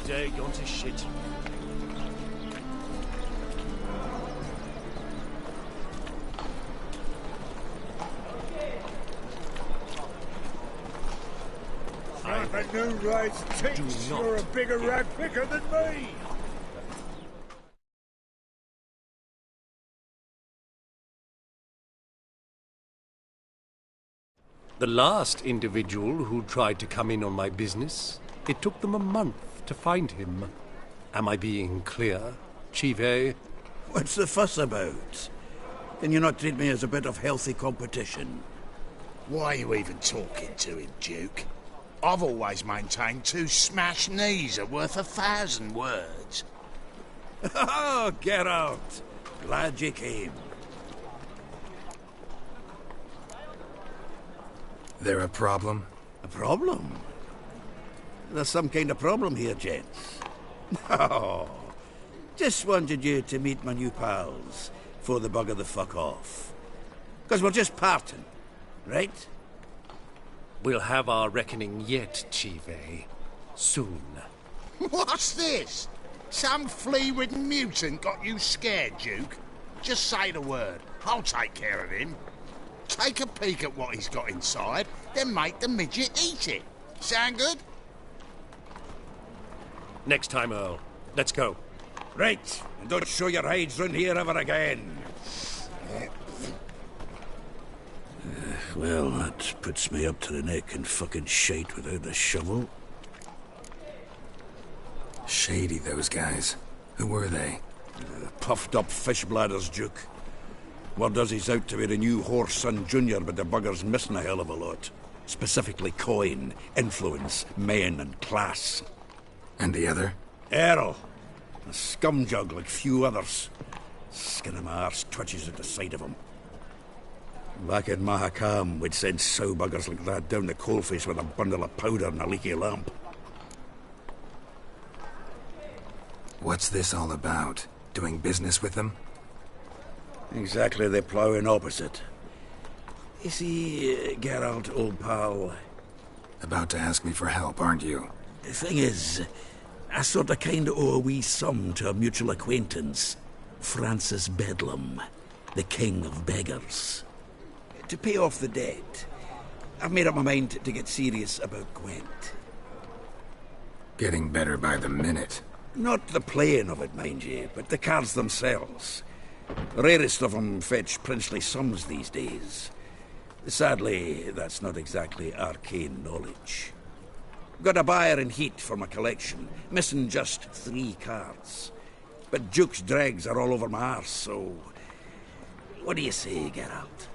day gone to shit. But new rights thinks you're a bigger rag picker than me. The last individual who tried to come in on my business, it took them a month to find him. Am I being clear, Chive? What's the fuss about? Can you not treat me as a bit of healthy competition? Why are you even talking to him, Duke? I've always maintained 2 smashed knees are worth 1,000 words. Oh, get out! Glad you came. There a problem? A problem? There's some kind of problem here, gents. No. Just wanted you to meet my new pals before they bugger the fuck off. Because we're just parting, right? We'll have our reckoning yet, Chive. Soon. What's this? Some flea-ridden mutant got you scared, Duke? Just say the word. I'll take care of him. Take a peek at what he's got inside, then make the midget eat it. Sound good? Next time, Earl. Let's go. Right, and don't show your hides round here ever again. Well, that puts me up to the neck in fucking shite without a shovel. Shady, those guys. Who were they? Puffed up fish bladders, Duke. Word does he's out to be the new Whoreson Jr., but the bugger's missing a hell of a lot. Specifically coin, influence, men, and class. And the other? Earl. A scumjug like few others. Skin of my arse twitches at the sight of him. Back in Mahakam, we'd send sow buggers like that down the coalface with a bundle of powder and a leaky lamp. What's this all about? Doing business with them? Exactly the ploughing opposite. You see, Geralt, old pal... About to ask me for help, aren't you? The thing is, I sort of kinda owe a wee sum to a mutual acquaintance. Francis Bedlam, the king of beggars. To pay off the debt, I've made up my mind to get serious about Gwent. Getting better by the minute. Not the playing of it, mind you, but the cards themselves. The rarest of them fetch princely sums these days. Sadly, that's not exactly arcane knowledge. Got a buyer in heat for my collection, missing just 3 cards. But Duke's dregs are all over my arse, so... What do you say, Geralt?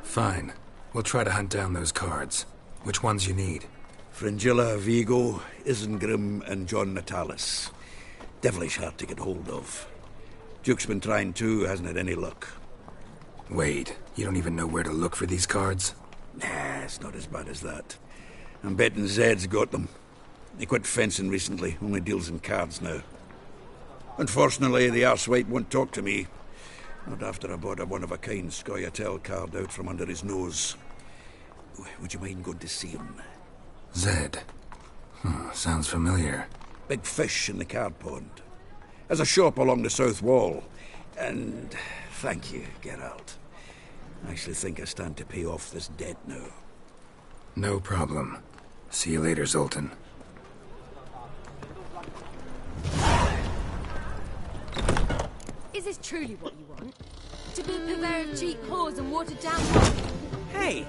Fine. We'll try to hunt down those cards. Which ones you need? Fringilla, Vigo, Isengrim, and John Natalis. Devilish hard to get hold of. Duke's been trying too, hasn't had any luck. Wait, you don't even know where to look for these cards? Nah, it's not as bad as that. I'm betting Zed's got them. He quit fencing recently, only deals in cards now. Unfortunately, the arsewipe won't talk to me. Not after I bought a one-of-a-kind Scoia'tael card out from under his nose. Would you mind going to see him? Zed. Sounds familiar. Big fish in the card pond. Has a shop along the south wall. And thank you, Geralt. I actually think I stand to pay off this debt now. No problem. See you later, Zoltan. Is this truly what you want? To be a purveyor of cheap whores and watered down... Hey!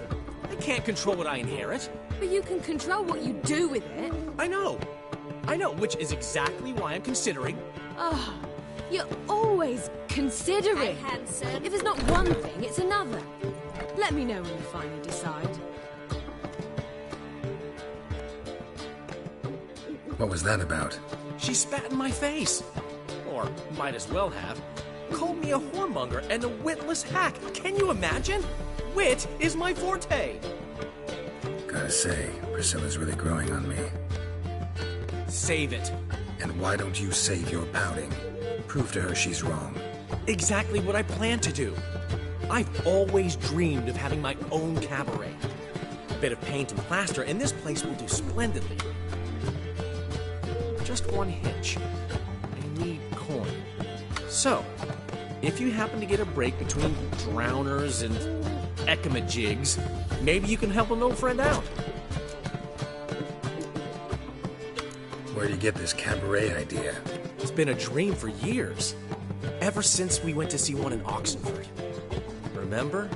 I can't control what I inherit. But you can control what you do with it. I know, which is exactly why I'm considering... Oh, you're always considering. Hey, handsome. If it's not one thing, it's another. Let me know when you finally decide. What was that about? She spat in my face. Or might as well have. Called me a whoremonger and a witless hack. Can you imagine? Wit is my forte. Gotta say, Priscilla's really growing on me. Save it. And why don't you save your pouting? Prove to her she's wrong. Exactly what I plan to do. I've always dreamed of having my own cabaret. A bit of paint and plaster, and this place will do splendidly. just one hitch. I need coin. So, if you happen to get a break between drowners and ekamajigs, maybe you can help an old friend out. Where do you get this cabaret idea? It's been a dream for years. Ever since we went to see one in Oxenford. Remember?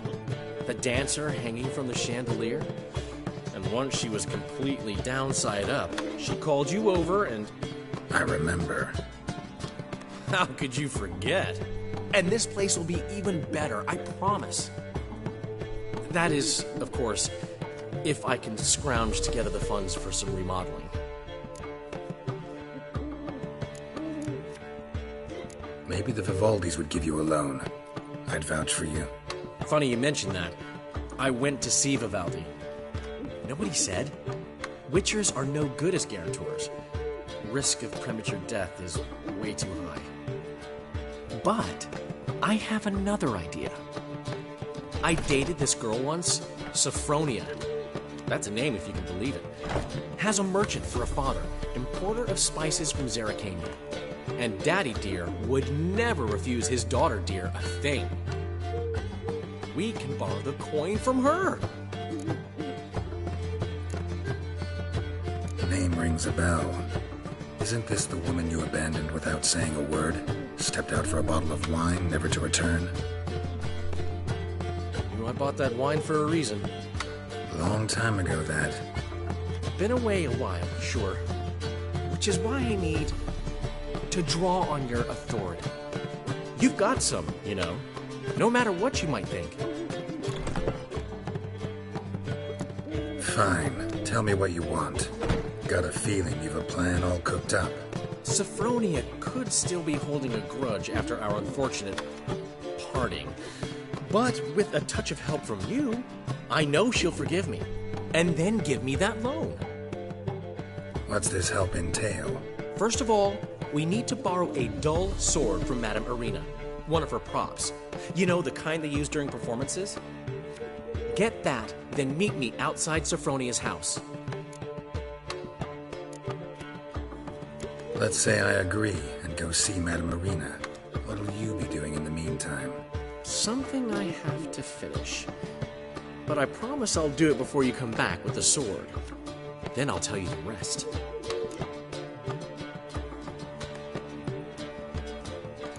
The dancer hanging from the chandelier? And once she was completely downside up, she called you over and... I remember. How could you forget? And this place will be even better, I promise. That is, of course, if I can scrounge together the funds for some remodeling. Maybe the Vivaldis would give you a loan. I'd vouch for you. Funny you mention that. I went to see Vivaldi. You know what he said? Witchers are no good as guarantors. Risk of premature death is way too high. But I have another idea. I dated this girl once, Sophronia. That's a name if you can believe it. Has a merchant for a father, importer of spices from Zerrikania. And Daddy Dear would never refuse his daughter Dear a thing. We can borrow the coin from her. The name rings a bell. Isn't this the woman you abandoned without saying a word? Stepped out for a bottle of wine, never to return? You know, I bought that wine for a reason. Long time ago, that. Been away a while, sure. Which is why I need to draw on your authority. You've got some, you know. No matter what you might think. Fine. Tell me what you want. Got a feeling you've a plan all cooked up. Sophronia could still be holding a grudge after our unfortunate parting. But with a touch of help from you, I know she'll forgive me. And then give me that loan. What's this help entail? First of all, we need to borrow a dull sword from Madame Irina. One of her props. You know, the kind they use during performances? Get that, then meet me outside Sophronia's house. Let's say I agree and go see Madame Irina. What'll you be doing in the meantime? Something I have to finish. But I promise I'll do it before you come back with the sword. Then I'll tell you the rest.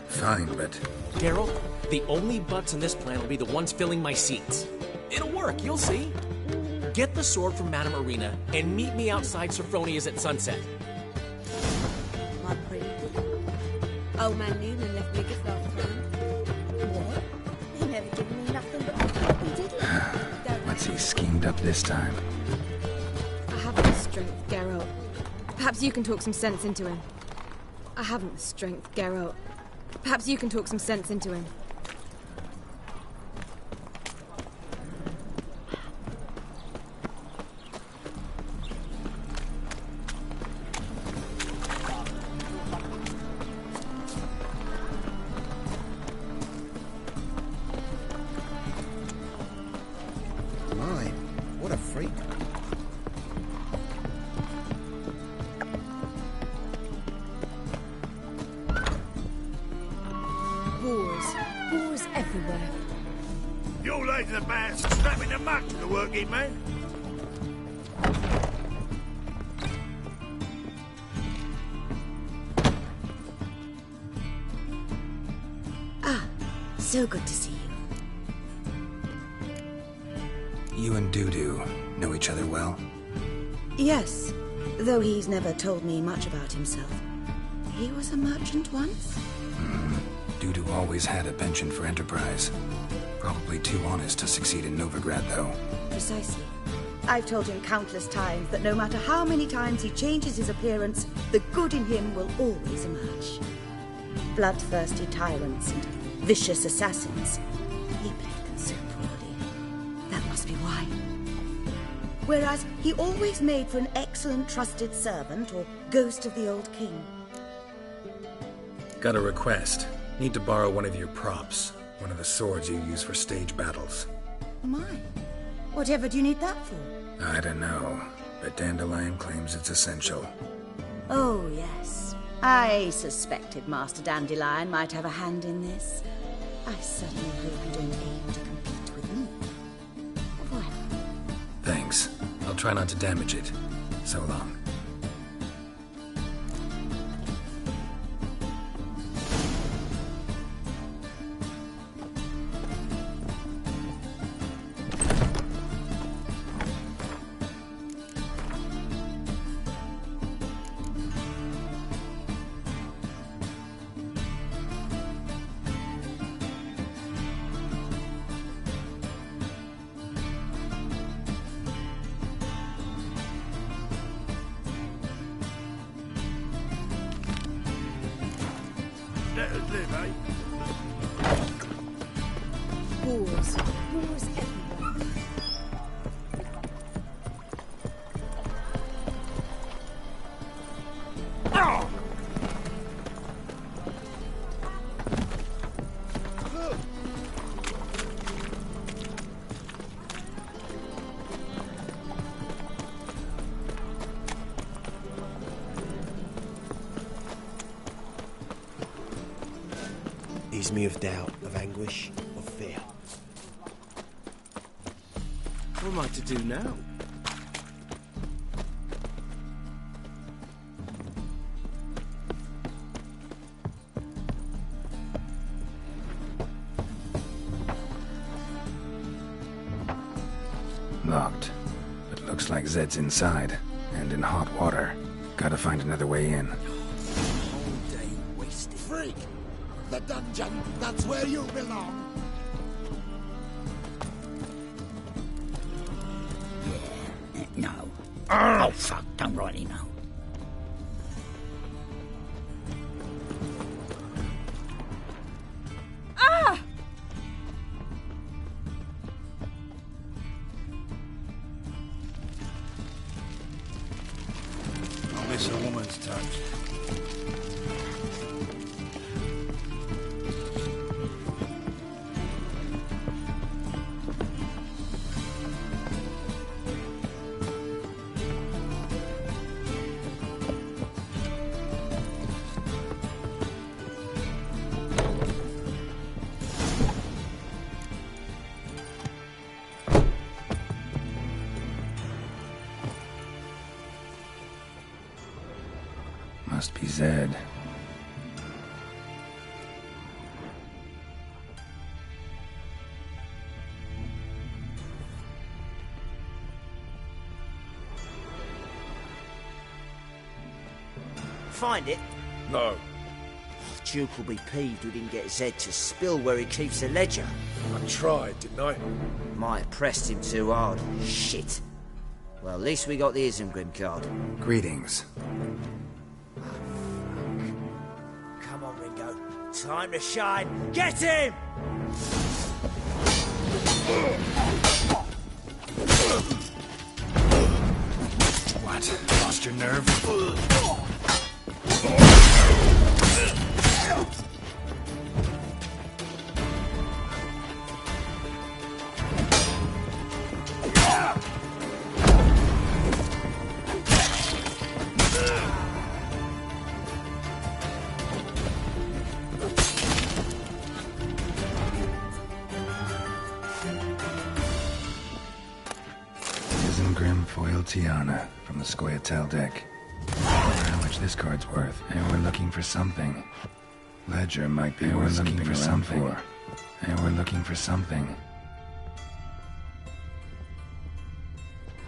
Fine, but... Daryl, the only butts in this plan will be the ones filling my seats. It'll work, you'll see. Get the sword from Madame Irina and meet me outside Sophronia's at sunset. My pretty. Old man Newman left me a gift last time. What? He never given me nothing but he did it. What's he schemed up this time? I haven't the strength, Geralt. Perhaps you can talk some sense into him. I haven't the strength, Geralt. Perhaps you can talk some sense into him. My, what a freak. Wars everywhere. Your lads are bad strapping the muck to the working man. So good to see you. You and Dudu know each other well? Yes, though he's never told me much about himself. He was a merchant once? Dudu always had a penchant for enterprise. Probably too honest to succeed in Novigrad, though. Precisely. I've told him countless times that no matter how many times he changes his appearance, the good in him will always emerge. Bloodthirsty tyrants and vicious assassins. He played them so poorly. That must be why. Whereas he always made for an excellent trusted servant or ghost of the old king. Got a request. Need to borrow one of your props. One of the swords you use for stage battles. My, whatever do you need that for? I don't know, but Dandelion claims it's essential. Oh, yes. I suspected Master Dandelion might have a hand in this. I certainly hope you don't aim to compete with me. Voilà. Thanks. I'll try not to damage it. So long. Let us live, eh? Wars. Wars everywhere. Ease me of doubt, of anguish, of fear. What am I to do now? Locked. But looks like Zed's inside. And in hot water. Gotta find another way in. All day wasted. Freak! The dungeon, that's where you belong. Yeah, no. Oh, fuck, don't rightly know. I'll miss a woman's touch. Must be Zed. Find it? No. Duke will be peeved we didn't get Zed to spill where he keeps the ledger. I tried, didn't I? Might have pressed him too hard. Shit. Well, at least we got the Isengrim card. Greetings. Come on, Ringo. Time to shine. Get him! What? Lost your nerve? Isengrim foil Tiana from the Scoia'tael deck. I wonder how much this card's worth. And we're looking for something. Ledger might be worth looking for something. And we're looking for something.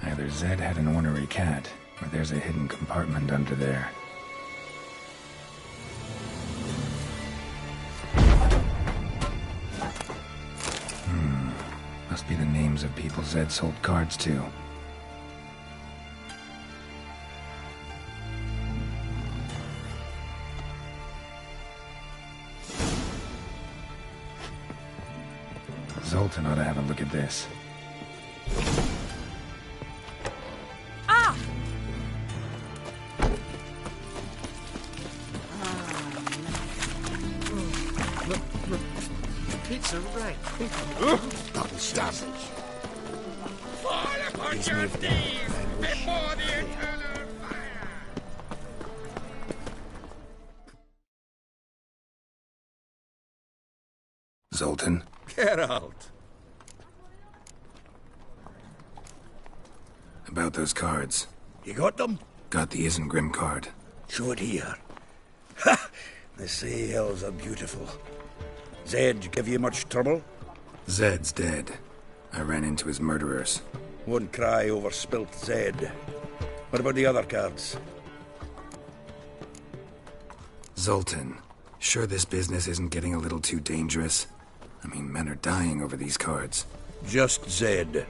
Either Zed had an ornery cat, or there's a hidden compartment under there. Must be the names of people Zed sold cards to. Zoltan ought to have a look at this. Ah! It's a wreck. Double stab. Fall upon your knees before the eternal fire. Zoltan. Geralt. About those cards. You got them? Got the Isengrim card. Show it here. Ha! The Sea Elves are beautiful. Zed give you much trouble? Zed's dead. I ran into his murderers. Won't cry over spilt Zed. What about the other cards? Zoltan, sure this business isn't getting a little too dangerous? I mean, men are dying over these cards. Just Zed.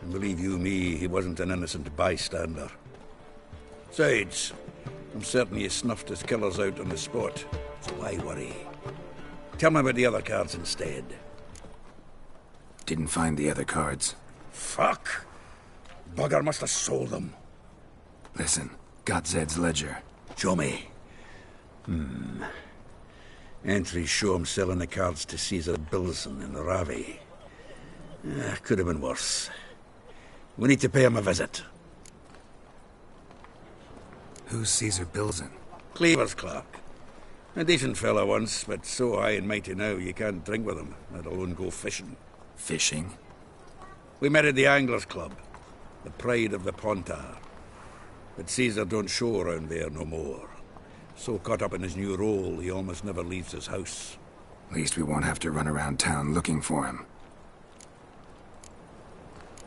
And believe you me, he wasn't an innocent bystander. Besides, I'm certain he snuffed his killers out on the spot. So why worry? Tell me about the other cards instead. Didn't find the other cards. Fuck! Bugger must have sold them. Listen, got Zed's ledger. Show me. Entries show him selling the cards to Caesar Bilson in Ravi. Could have been worse. We need to pay him a visit. Who's Caesar Bilson? Cleaver's clerk. A decent fellow once, but so high and mighty now you can't drink with him, let alone go fishing. Fishing? We met at the Anglers Club, the pride of the Pontar. But Caesar don't show around there no more. So caught up in his new role, he almost never leaves his house. At least we won't have to run around town looking for him.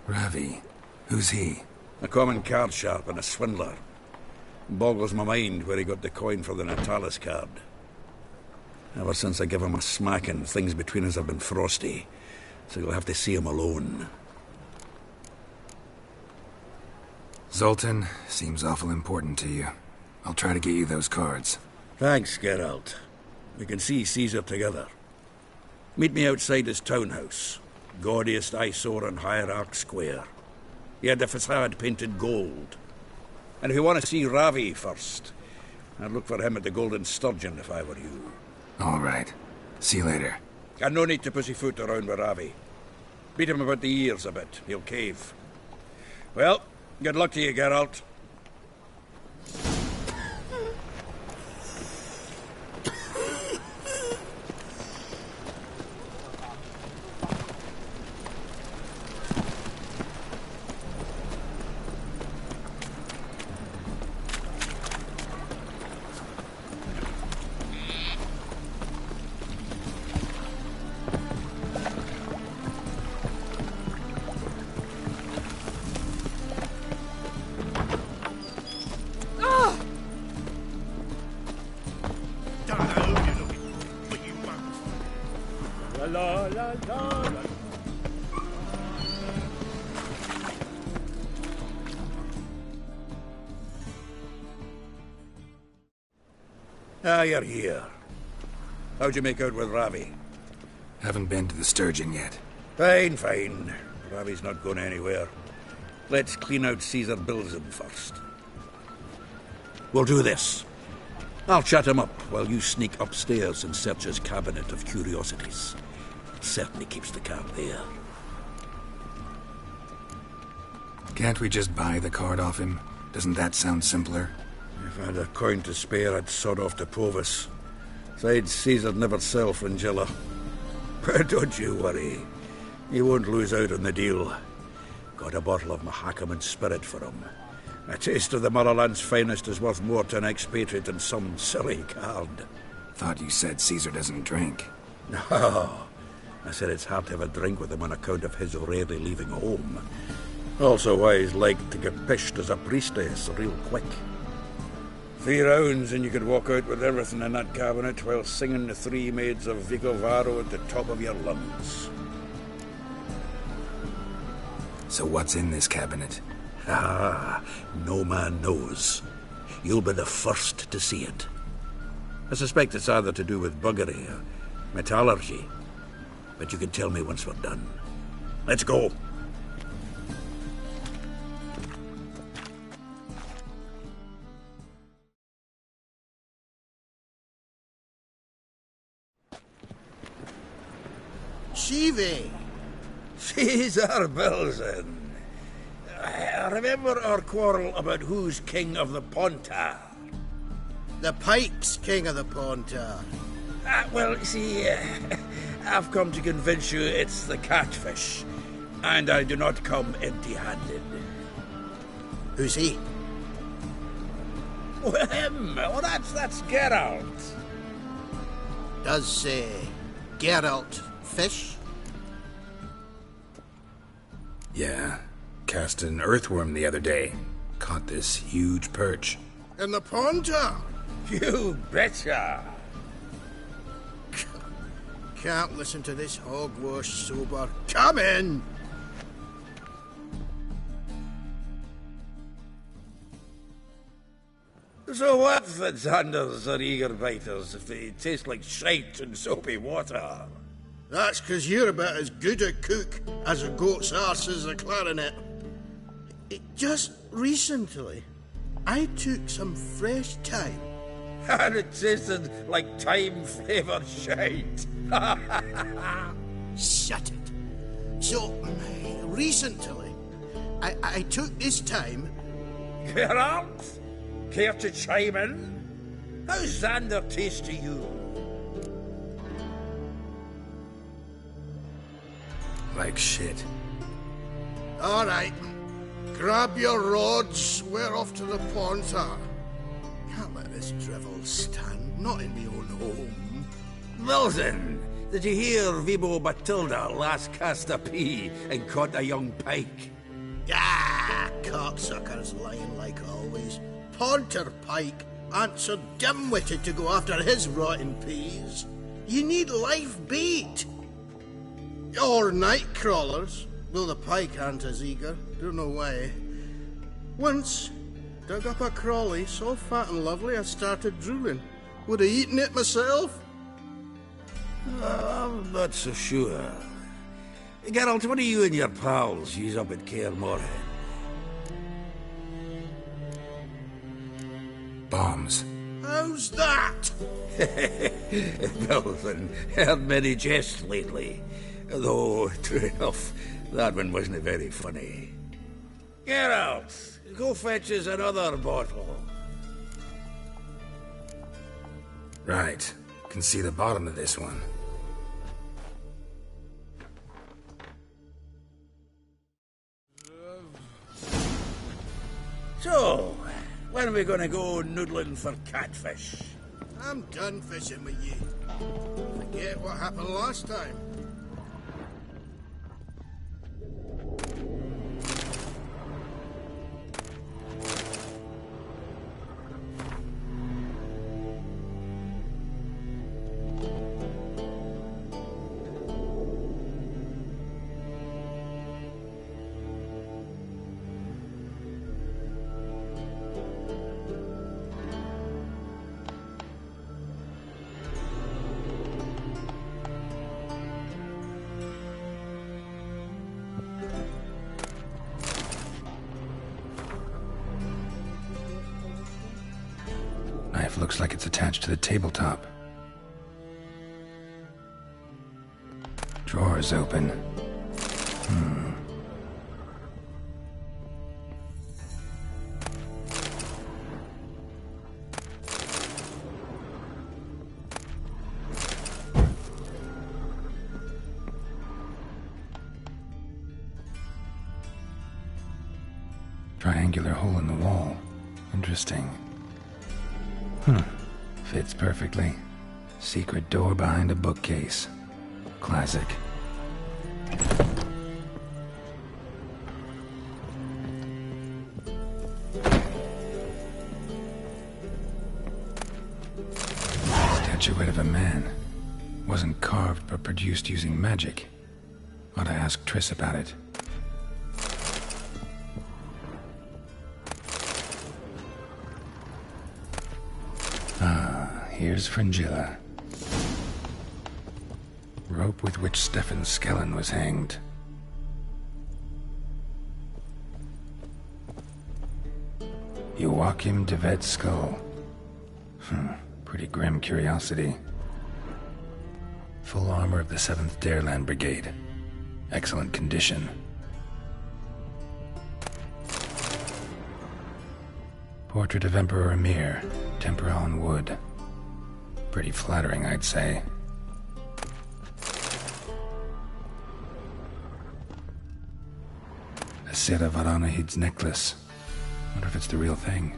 Ravi, who's he? A common card sharp and a swindler. Boggles my mind where he got the coin for the Natalis card. Ever since I gave him a smacking, things between us have been frosty. So you'll have to see him alone. Zoltan, seems awful important to you. I'll try to get you those cards. Thanks, Geralt. We can see Caesar together. Meet me outside his townhouse. Gaudiest eyesore on Hierarch Square. He had the facade painted gold. And if you want to see Ravi first, I'd look for him at the Golden Sturgeon if I were you. All right. See you later. And no need to pussyfoot around with Ravi. Beat him about the ears a bit. He'll cave. Well, good luck to you, Geralt. Ah, you're here. How'd you make out with Ravi? Haven't been to the Sturgeon yet. Fine, fine. Ravi's not going anywhere. Let's clean out Caesar Bilson first. We'll do this. I'll chat him up while you sneak upstairs and search his cabinet of curiosities. Certainly keeps the card there. Can't we just buy the card off him? Doesn't that sound simpler? If I had a coin to spare, I'd sod off to Provis. Besides, Caesar'd never sell Fringilla. But don't you worry. He won't lose out on the deal. Got a bottle of Mahakaman spirit for him. A taste of the motherland's finest is worth more to an expatriate than some silly card. Thought you said Caesar doesn't drink. No. I said it's hard to have a drink with him on account of his rarely leaving home. Also why he's like to get pished as a priestess real quick. 3 rounds and you could walk out with everything in that cabinet while singing the 3 maids of Vicovaro at the top of your lungs. So what's in this cabinet? Ah, no man knows. You'll be the first to see it. I suspect it's either to do with buggery or metallurgy. But you can tell me once we're done. Let's go. Shivi! Caesar Bilson. I remember our quarrel about who's king of the Pontar. The Pike's king of the Pontar. Well, see, I've come to convince you it's the catfish, and I do not come empty-handed. Who's he? Well, him. Oh, that's Geralt. Does Geralt fish? Yeah. Cast an earthworm the other day. Caught this huge perch. In the pond, You betcha. Can't listen to this hogwash sober. Come in! So what if it's Anders or eager biters if they taste like shite and soapy water? That's 'cause you're about as good a cook as a goat's arse is a clarinet. Just recently, I took some fresh thyme. And it tasted like thyme-flavoured shite. Shut it. So, recently, I took this thyme. Geralt? Care to chime in? How's Xander taste to you? Like shit. All right. Grab your rods. We're off to the pond, sir. Can't let this drivel stand. Not in my own home. Wilson, did you hear Vibo Batilda last cast a pea and caught a young pike? Ah, cocksuckers lying like always. Ponter Pike aren't so dim-witted to go after his rotten peas. You need live bait. Or night crawlers, though the pike aren't as eager. Don't know why. Once, dug up a crawly so fat and lovely I started drooling. Would have eaten it myself. I'm not so sure. Geralt, what do you and your pals use up at Kaer Morhen? Bombs. How's that? Wilson, heard many jests lately. Though, true enough, that one wasn't very funny. Geralt, go fetch us another bottle. Right. Can see the bottom of this one. So, when are we gonna go noodling for catfish? I'm done fishing with you. Forget what happened last time. Knife looks like it's attached to the tabletop. Drawer's open. Triangular hole in the wall. Interesting. Fits perfectly. Secret door behind a bookcase. Classic. Statuette of a man. Wasn't carved but produced using magic. Ought to ask Triss about it. Here's Fringilla. Rope with which Stefan Skellen was hanged. Joachim de Ved's skull. Pretty grim curiosity. Full armor of the 7th Dareland Brigade. Excellent condition. Portrait of Emperor Emir. Tempera on wood. Pretty flattering, I'd say. Sera Varanahid's necklace. Wonder if it's the real thing.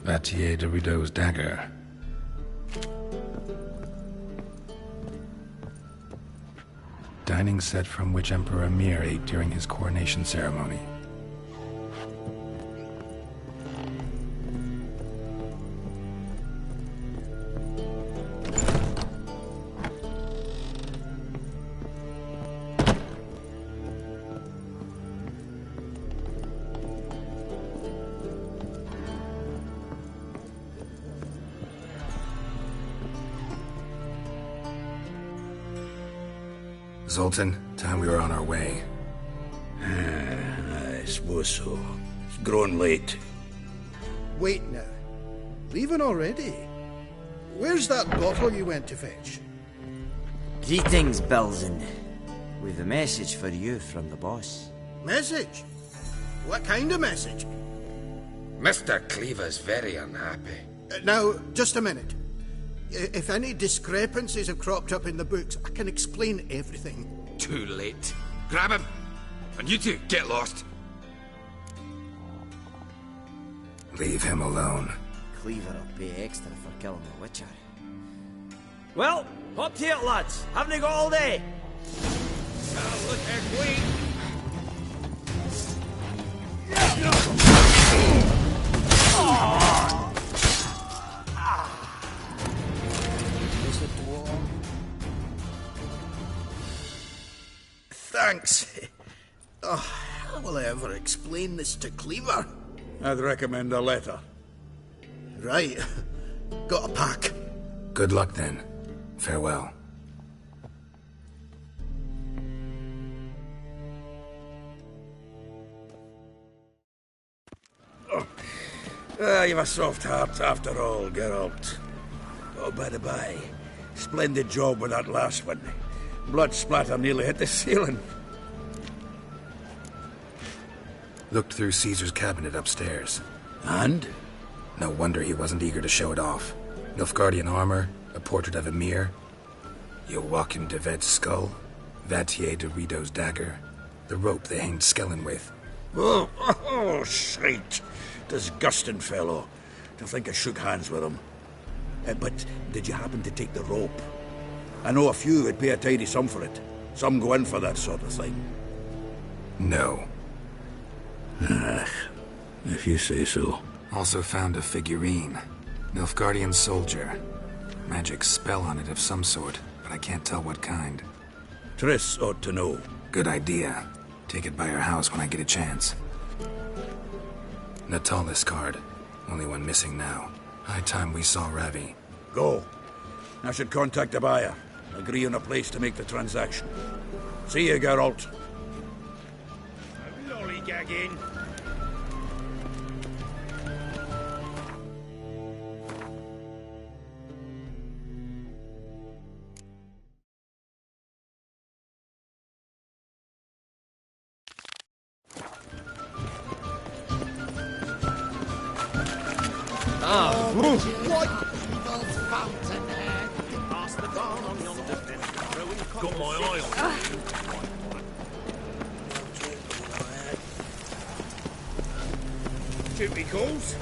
Vatier de Rideau's dagger. Dining set from which Emperor Mir ate during his coronation ceremony. Zoltan, time we were on our way. I suppose so. It's growing late. Wait now. Leaving already? Where's that bottle you went to fetch? Greetings, Belzen. We've a message for you from the boss. Message? What kind of message? Mr. Cleaver's very unhappy. Now, just a minute. If any discrepancies have cropped up in the books, I can explain everything. Too late. Grab him! And you two, get lost. Leave him alone. Cleaver will pay extra for killing the Witcher. Well, hop to it, lads. Haven't you got all day? Look at Queen! Thanks. How will I ever explain this to Cleaver? I'd recommend a letter. Right. Got a pack. Good luck then. Farewell. You've a soft heart after all, Geralt. Oh, by the by, splendid job with that last one. Blood splatter nearly hit the ceiling. Looked through Caesar's cabinet upstairs. And? No wonder he wasn't eager to show it off. Nilfgaardian armor, a portrait of Emir, Joachim de Ved's skull, Vatier de Rideau's dagger, the rope they hanged Skellen with. Oh, shite. Disgusting fellow. To think I shook hands with him. But did you happen to take the rope? I know a few would pay a tidy sum for it. Some go in for that sort of thing. No. If you say so. Also found a figurine. Nilfgaardian soldier. Magic spell on it of some sort, but I can't tell what kind. Triss ought to know. Good idea. Take it by her house when I get a chance. Natalis card. Only one missing now. High time we saw Ravi. Go. I should contact the buyer. Agree on a place to make the transaction. See you, Geralt. Lollygagging. Got my eye on it. Duty calls.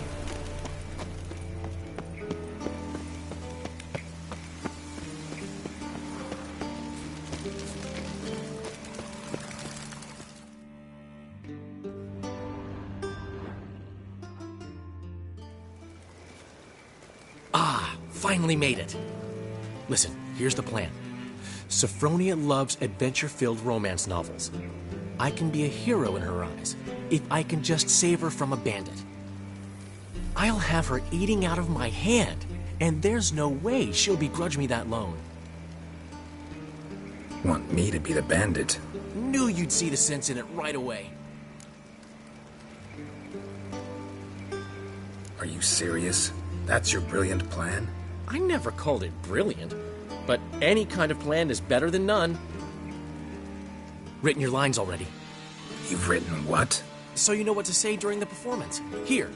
Finally made it. Listen, here's the plan. Sophronia loves adventure-filled romance novels. I can be a hero in her eyes if I can just save her from a bandit. I'll have her eating out of my hand, and there's no way she'll begrudge me that loan. Want me to be the bandit? Knew you'd see the sense in it right away. Are you serious? That's your brilliant plan? I never called it brilliant, but any kind of plan is better than none. Written your lines already. You've written what? So you know what to say during the performance. Here,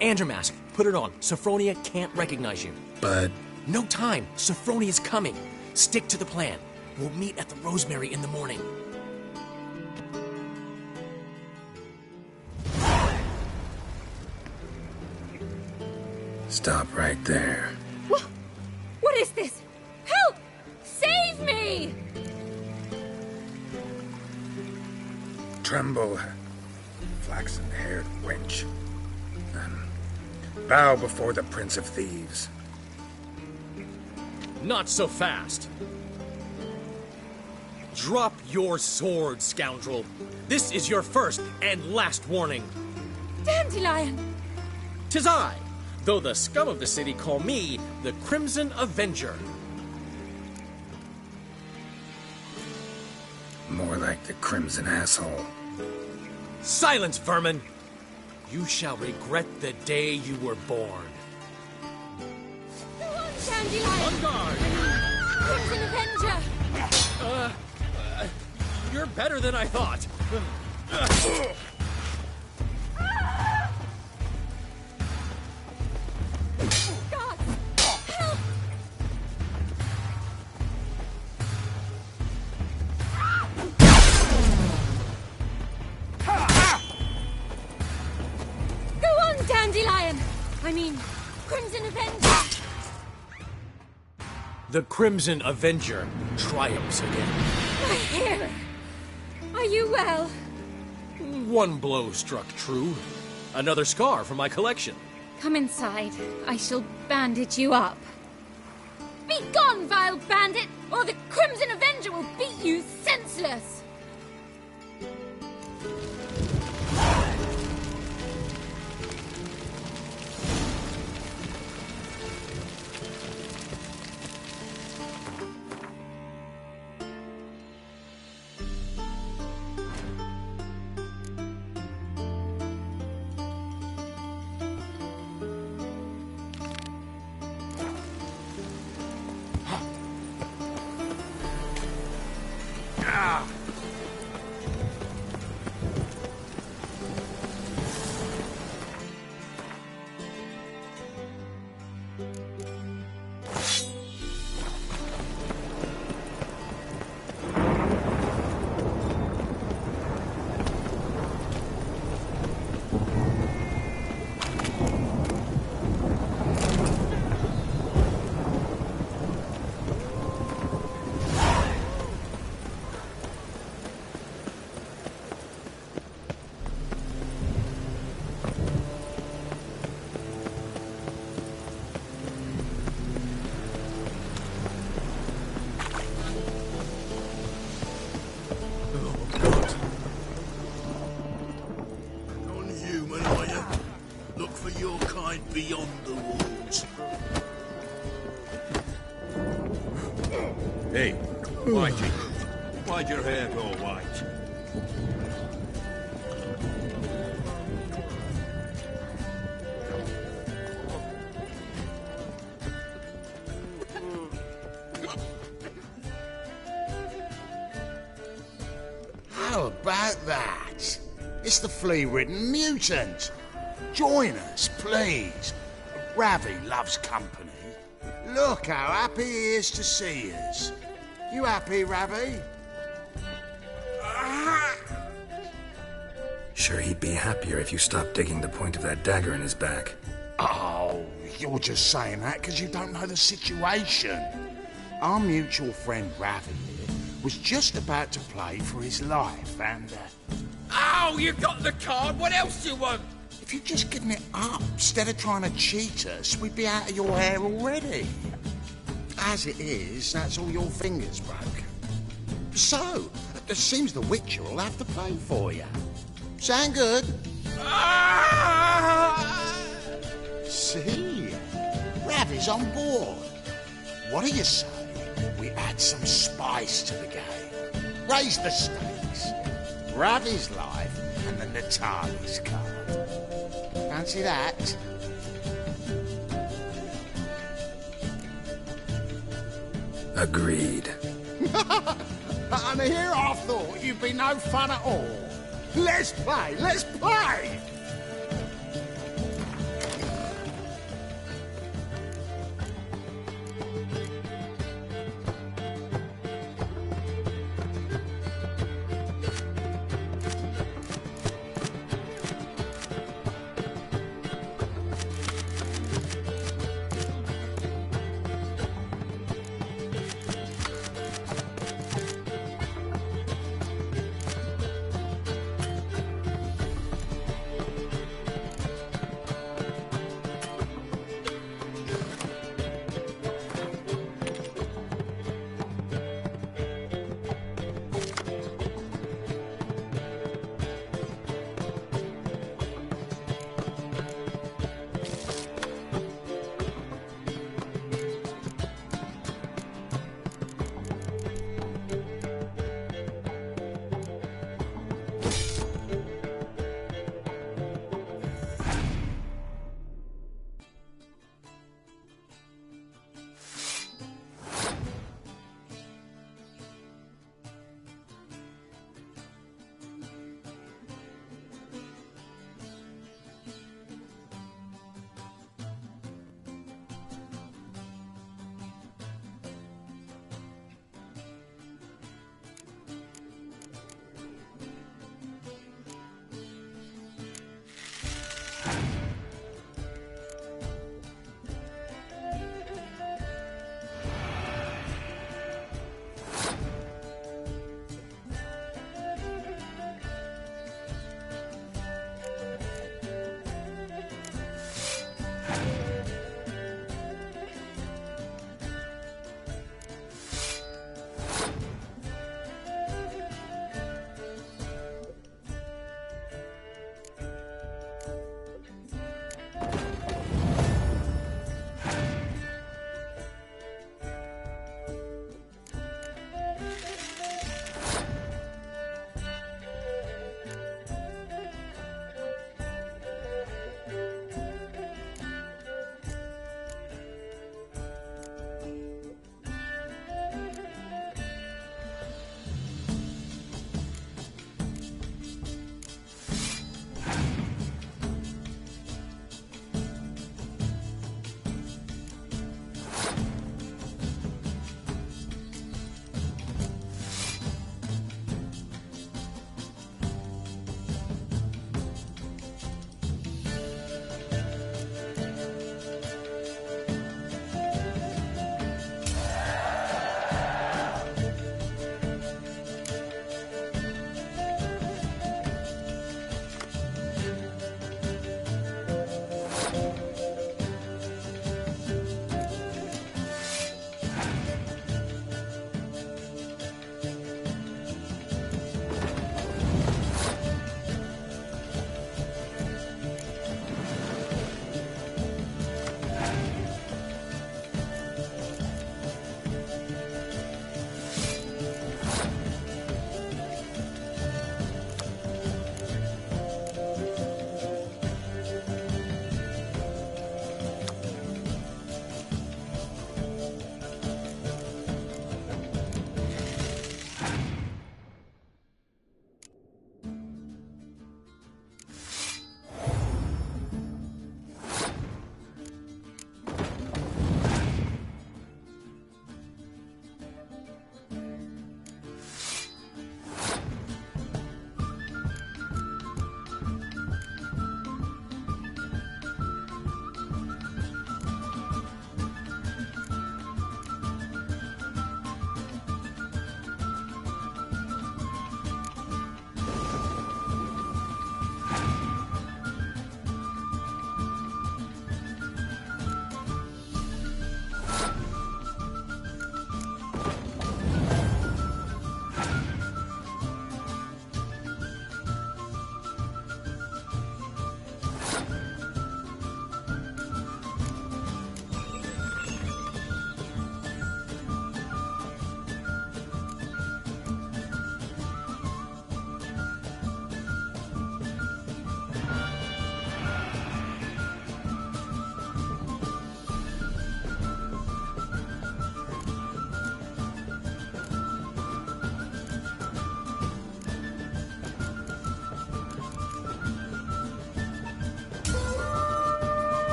Andrew Mask, put it on. Sophronia can't recognize you. But... No time. Sophronia's coming. Stick to the plan. We'll meet at the Rosemary in the morning. Stop right there. What is this? Help! Save me! Tremble, flaxen-haired wench. Bow before the Prince of Thieves. Not so fast. Drop your sword, scoundrel. This is your first and last warning. Dandelion! 'Tis I, though the scum of the city call me the Crimson Avenger. More like the Crimson Asshole. Silence, vermin! You shall regret the day you were born. Go on, Dandelion! On guard! Crimson Avenger! You're better than I thought. God! Help! Go on, Dandelion! I mean, Crimson Avenger! The Crimson Avenger triumphs again. My hair! Are you well? One blow struck true. Another scar from my collection. Come inside. I shall bandage you up. Be gone, vile bandit, or the Crimson Avenger will beat you senseless! Beyond the walls. Hey, Whitey, why'd your hair go white? How about that? It's the flea-ridden mutant. Join us, please. Ravi loves company. Look how happy he is to see us. You happy, Ravi? Sure, he'd be happier if you stopped digging the point of that dagger in his back. Oh, you're just saying that because you don't know the situation. Our mutual friend Ravi here was just about to play for his life and... Oh, you got the card! What else do you want? If you'd just given it up instead of trying to cheat us, we'd be out of your hair already. As it is, that's all your fingers broke. So, it seems the Witcher will have to pay for you. Sound good? See? Ravi's on board. What do you say we add some spice to the game? Raise the stakes. Ravi's life and the Natali's card. Fancy that? Agreed. And here I thought you'd be no fun at all. Let's play! Let's play!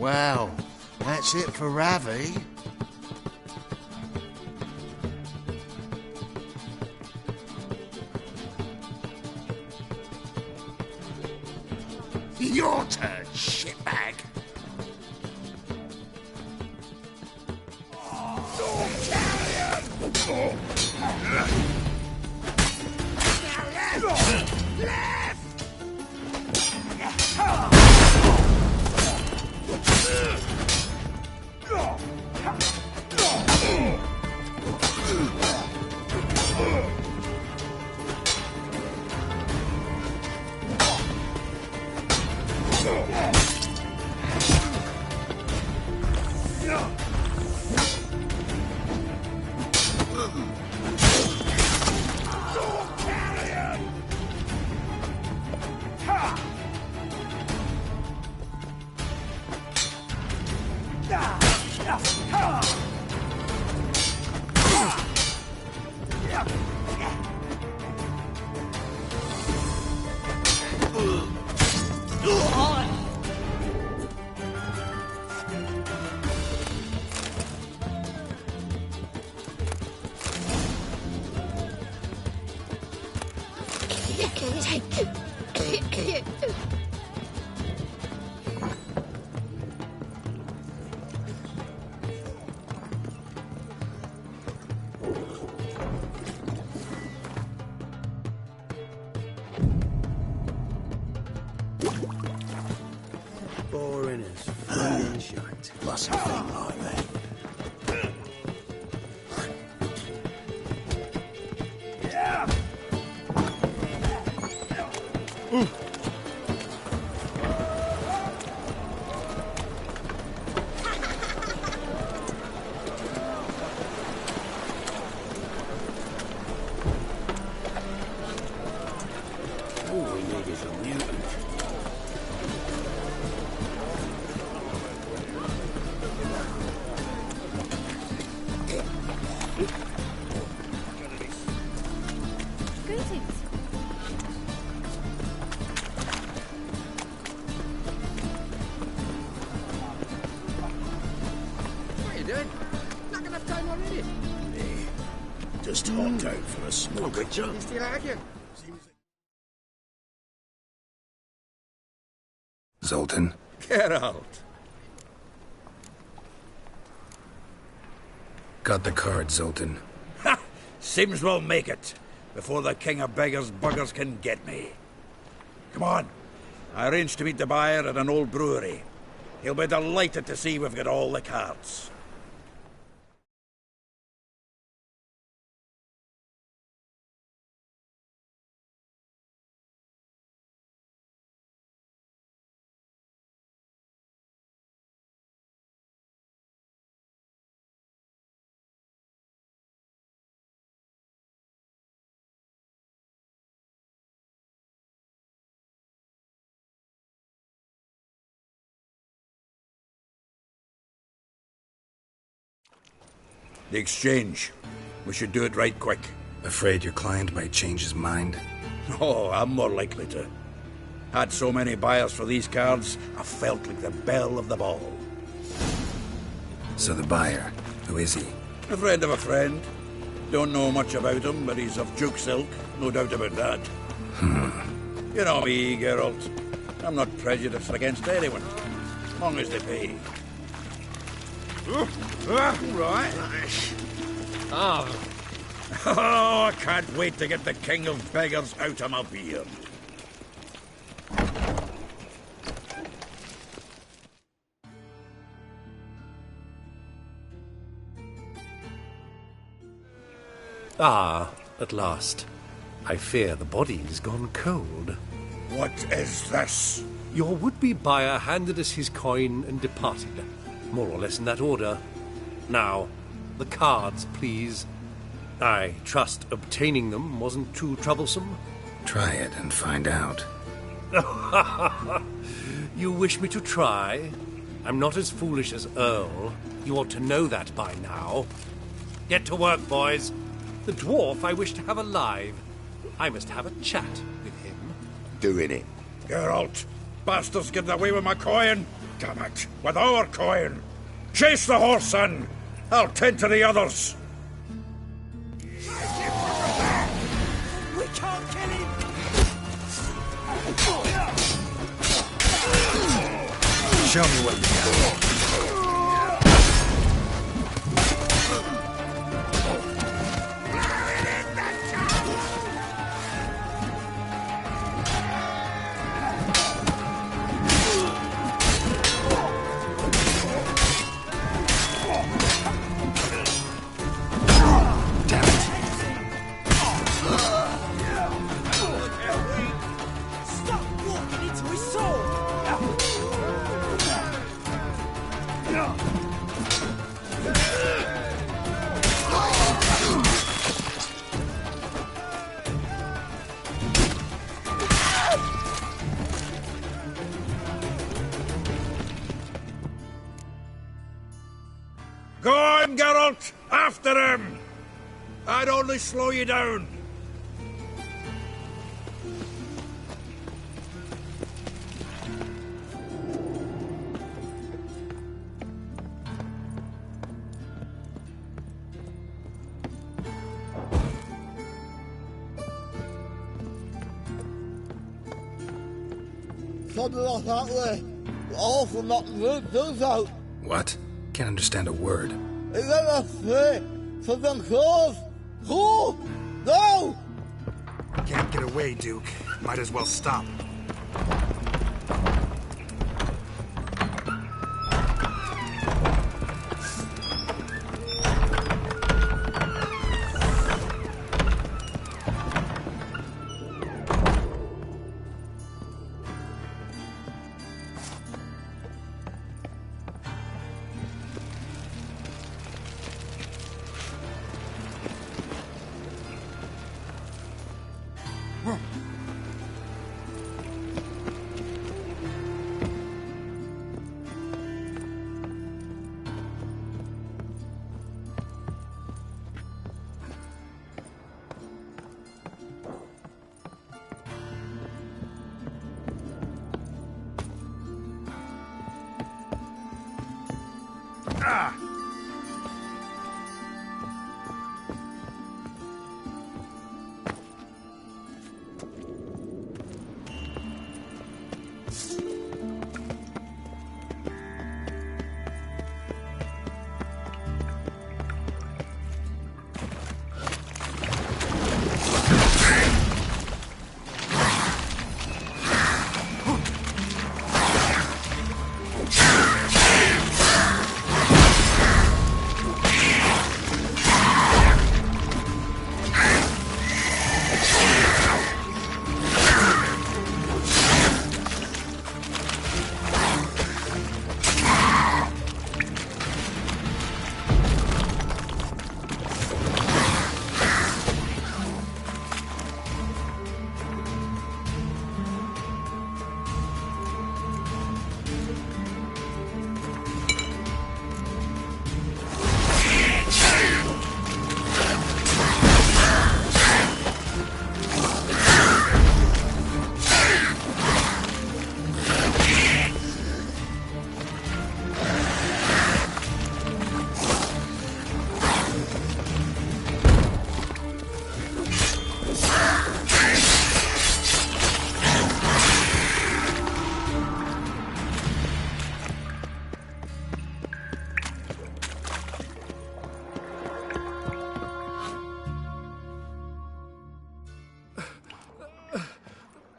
Well, that's it for Ravi. Your turn, shitbag. Boring as fucking shite. Must think like that. All we need is a mutant. Greetings. What are you doing? Not gonna have time already. Just hopped out for a smoke. You still argue? Zoltan? Geralt. Got the card, Zoltan. Ha! Seems we'll make it before the king of beggars buggers can get me. Come on. I arranged to meet the buyer at an old brewery. He'll be delighted to see we've got all the cards. The exchange. We should do it right quick. Afraid your client might change his mind? Oh, I'm more likely to. Had so many buyers for these cards, I felt like the belle of the ball. So the buyer, who is he? A friend of a friend. Don't know much about him, but he's of Duke's ilk, no doubt about that. You know me, Geralt. I'm not prejudiced against anyone, as long as they pay. Right. Oh, I can't wait to get the king of beggars out of my beard. Ah, at last. I fear the body's gone cold. What is this? Your would-be buyer handed us his coin and departed. More or less in that order. Now, the cards, please. I trust obtaining them wasn't too troublesome. Try it and find out. You wish me to try? I'm not as foolish as Earl. You ought to know that by now. Get to work, boys. The dwarf I wish to have alive. I must have a chat with him. Doing it. Geralt, bastards getting away with my coin. Damn it! With our coin! Chase the horse, son! I'll tend to the others! We can't kill him! Show me what you got. Go on, Geralt! After him! I'd only slow you down. Something like that way. All from not root those out. What? Can't understand a word. Is that a threat? Something close? Oh! No! Can't get away, Duke. Might as well stop.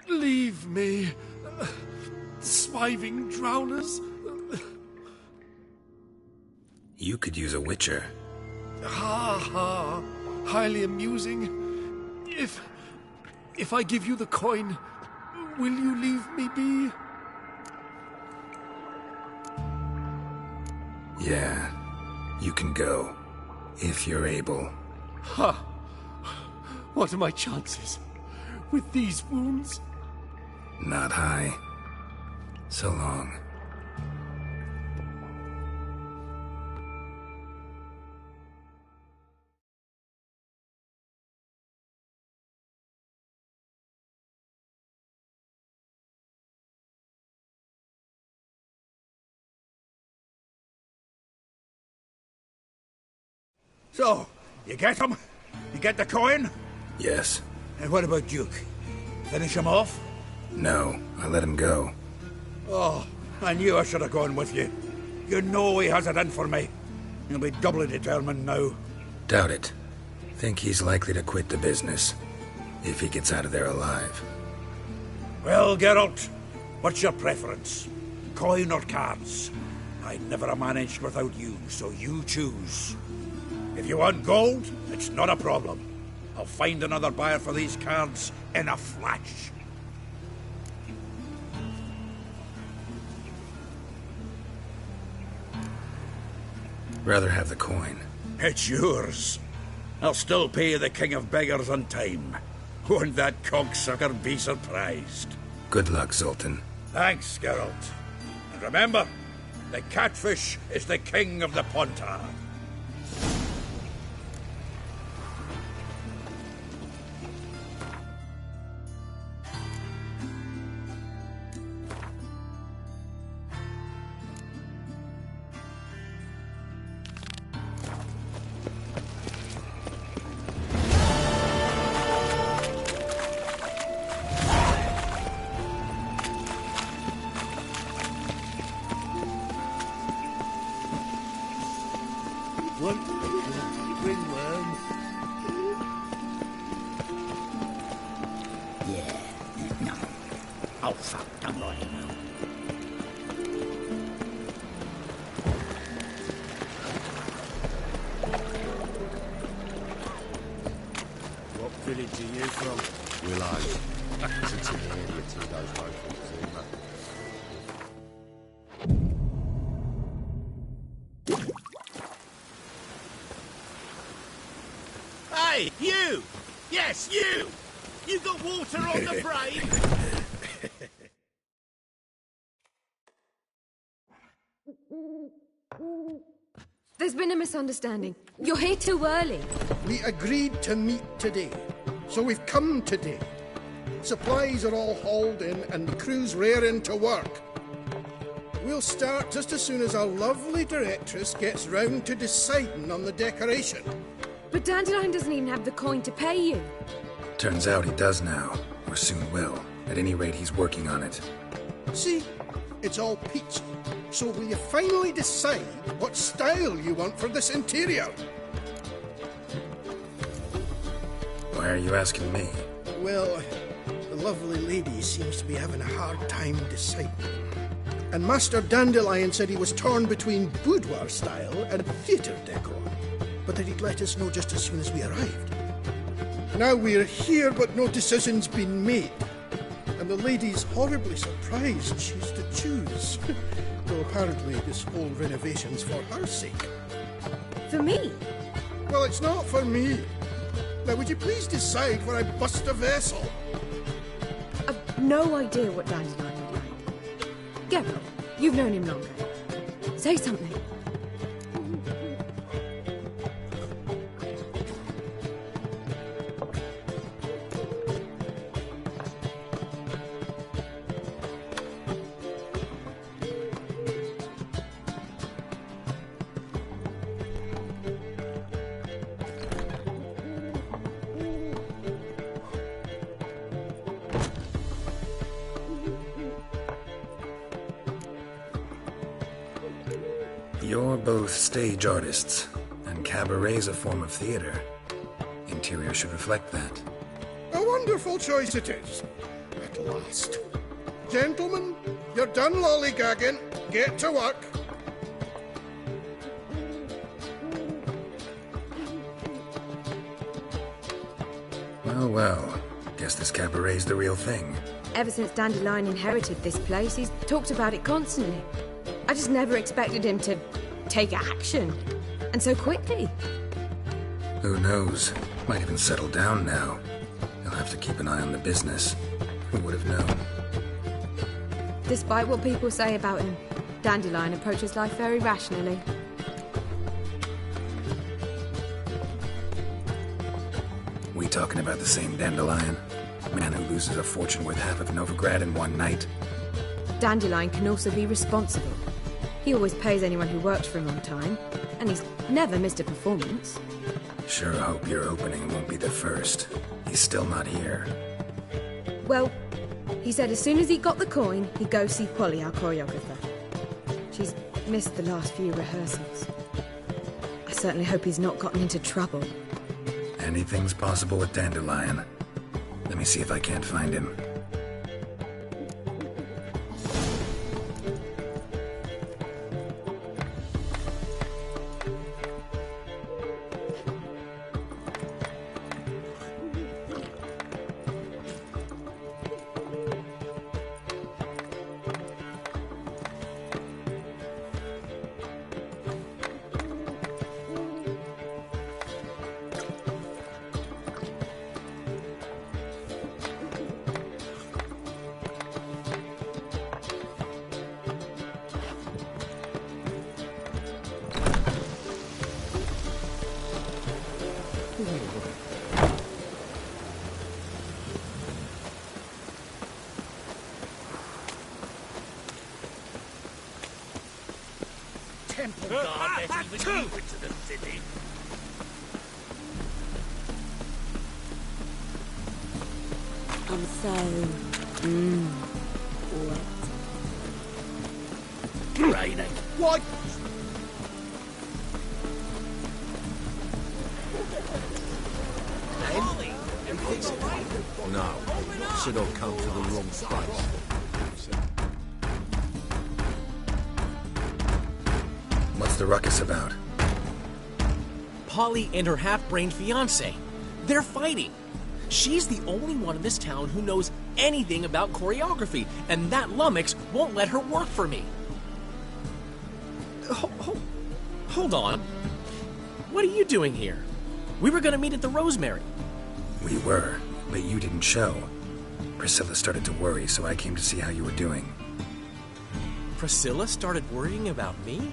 Leave me, swiving drowners. You could use a witcher. Ha ha, highly amusing. If I give you the coin, will you leave me be? Yeah, you can go, if you're able. Ha! What are my chances with these wounds? Not high. So long. So, you get him? You get the coin? Yes. And what about Duke? Finish him off? No, I let him go. Oh, I knew I should have gone with you. You know he has it in for me. He'll be doubly determined now. Doubt it. Think he's likely to quit the business. If he gets out of there alive. Well, Geralt, what's your preference? Coin or cards? I never have managed without you, so you choose. If you want gold, it's not a problem. I'll find another buyer for these cards in a flash. Rather have the coin. It's yours. I'll still pay you the King of Beggars on time. Won't that cocksucker be surprised? Good luck, Zoltan. Thanks, Geralt. And remember, the catfish is the king of the Pontar. Hey, you! Yes, you! You got water on the brain? There's been a misunderstanding. You're here too early. We agreed to meet today, so we've come today. Supplies are all hauled in and the crew's raring to work. We'll start just as soon as our lovely directress gets round to deciding on the decoration. But Dandelion doesn't even have the coin to pay you. Turns out he does now, or soon will. At any rate, he's working on it. See, it's all peachy. So will you finally decide what style you want for this interior? Why are you asking me? Well, the lovely lady seems to be having a hard time deciding. And Master Dandelion said he was torn between boudoir style and theatre decor, but that he'd let us know just as soon as we arrived. Now we're here, but no decision's been made. And the lady's horribly surprised she's to choose. Though apparently this whole renovation's for her sake. For me? Well, it's not for me. Now, would you please decide where I bust a vessel? I've no idea what Dandelion would like. Geralt, you've known him longer. Say something. You're both stage artists, and cabaret's a form of theater. Interior should reflect that. A wonderful choice it is. At last. Gentlemen, you're done lollygagging. Get to work. Well, well. Guess this cabaret's the real thing. Ever since Dandelion inherited this place, he's talked about it constantly. I just never expected him to take action. And so quickly. Who knows? Might even settle down now. He'll have to keep an eye on the business. Who would have known? Despite what people say about him, Dandelion approaches life very rationally. We talking about the same Dandelion? Man who loses a fortune worth half of Novigrad in one night? Dandelion can also be responsible. He always pays anyone who works for him on time, And he's never missed a performance. Sure hope your opening won't be the first. He's still not here. Well, he said as soon as he got the coin, he'd go see Polly, our choreographer. She's missed the last few rehearsals. I certainly hope he's not gotten into trouble. Anything's possible with Dandelion. Let me see if I can't find him. Temple guard let even you into the city. I'm so... wet. Raining. What? No, should all come to the wrong place. What's the ruckus about? Polly and her half-brained fiancé. They're fighting. She's the only one in this town who knows anything about choreography, and that lummox won't let her work for me. Hold on. What are you doing here? We were gonna meet at the Rosemary. We were, but you didn't show. Priscilla started to worry, so I came to see how you were doing. Priscilla started worrying about me?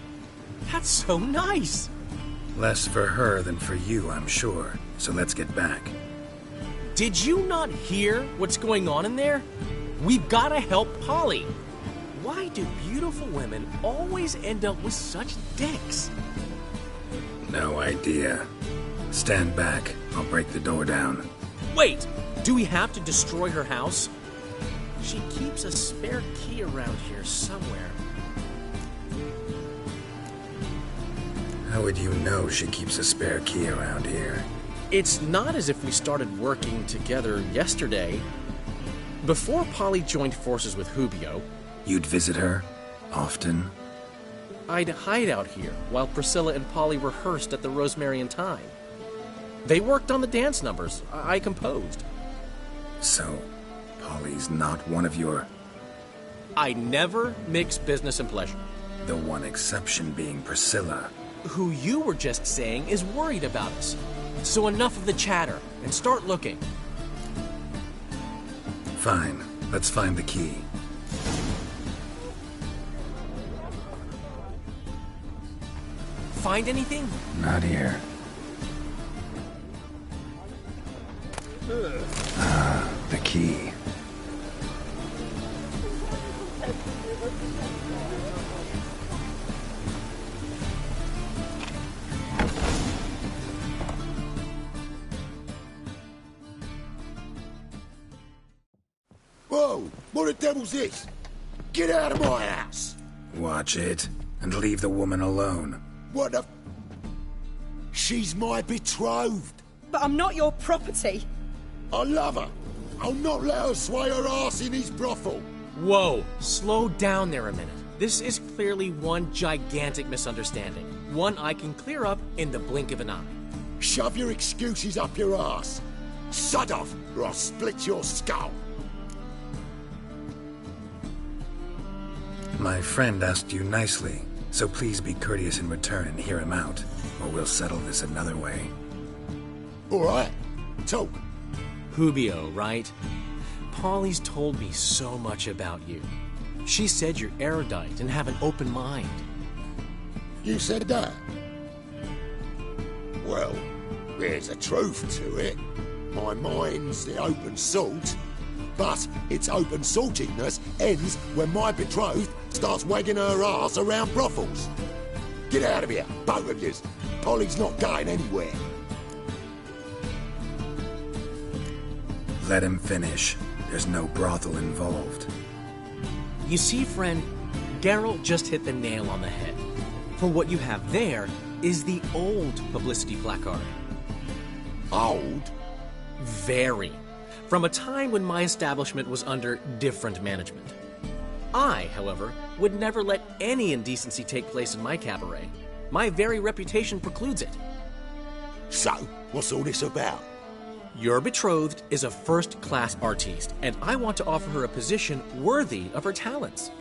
That's so nice! Less for her than for you, I'm sure. So let's get back. Did you not hear what's going on in there? We've gotta help Polly. Why do beautiful women always end up with such dicks? No idea. Stand back. I'll break the door down. Wait! Do we have to destroy her house? She keeps a spare key around here somewhere. How would you know she keeps a spare key around here? It's not as if we started working together yesterday. Before Polly joined forces with Hubio... You'd visit her? Often? I'd hide out here while Priscilla and Polly rehearsed at the Rosemary and Thyme. They worked on the dance numbers. I composed. So, Polly's not one of your... I never mix business and pleasure. The one exception being Priscilla. Who you were just saying is worried about us. So enough of the chatter, and start looking. Fine. Let's find the key. Find anything? Not here. The key. Whoa! What the devil's this? Get out of my house! Watch it, and leave the woman alone. What the... She's my betrothed. But I'm not your property. I love her. I'll not let her sway her ass in his brothel. Whoa, slow down there a minute. This is clearly one gigantic misunderstanding. One I can clear up in the blink of an eye. Shove your excuses up your ass. Sod off, or I'll split your skull. My friend asked you nicely, so please be courteous in return and hear him out, or we'll settle this another way. All right, talk. Hubio, right? Polly's told me so much about you. She said you're erudite and have an open mind. You said that? Well, there's a truth to it. My mind's the open salt, but its open saltiness ends when my betrothed starts wagging her ass around brothels. Get out of here, both of yous. Polly's not going anywhere. Let him finish. There's no brothel involved. You see, friend, Geralt just hit the nail on the head. For what you have there is the old publicity placard. Old? Very. From a time when my establishment was under different management. I, however, would never let any indecency take place in my cabaret. My very reputation precludes it. So, what's all this about? Your betrothed is a first-class artiste, and I want to offer her a position worthy of her talents.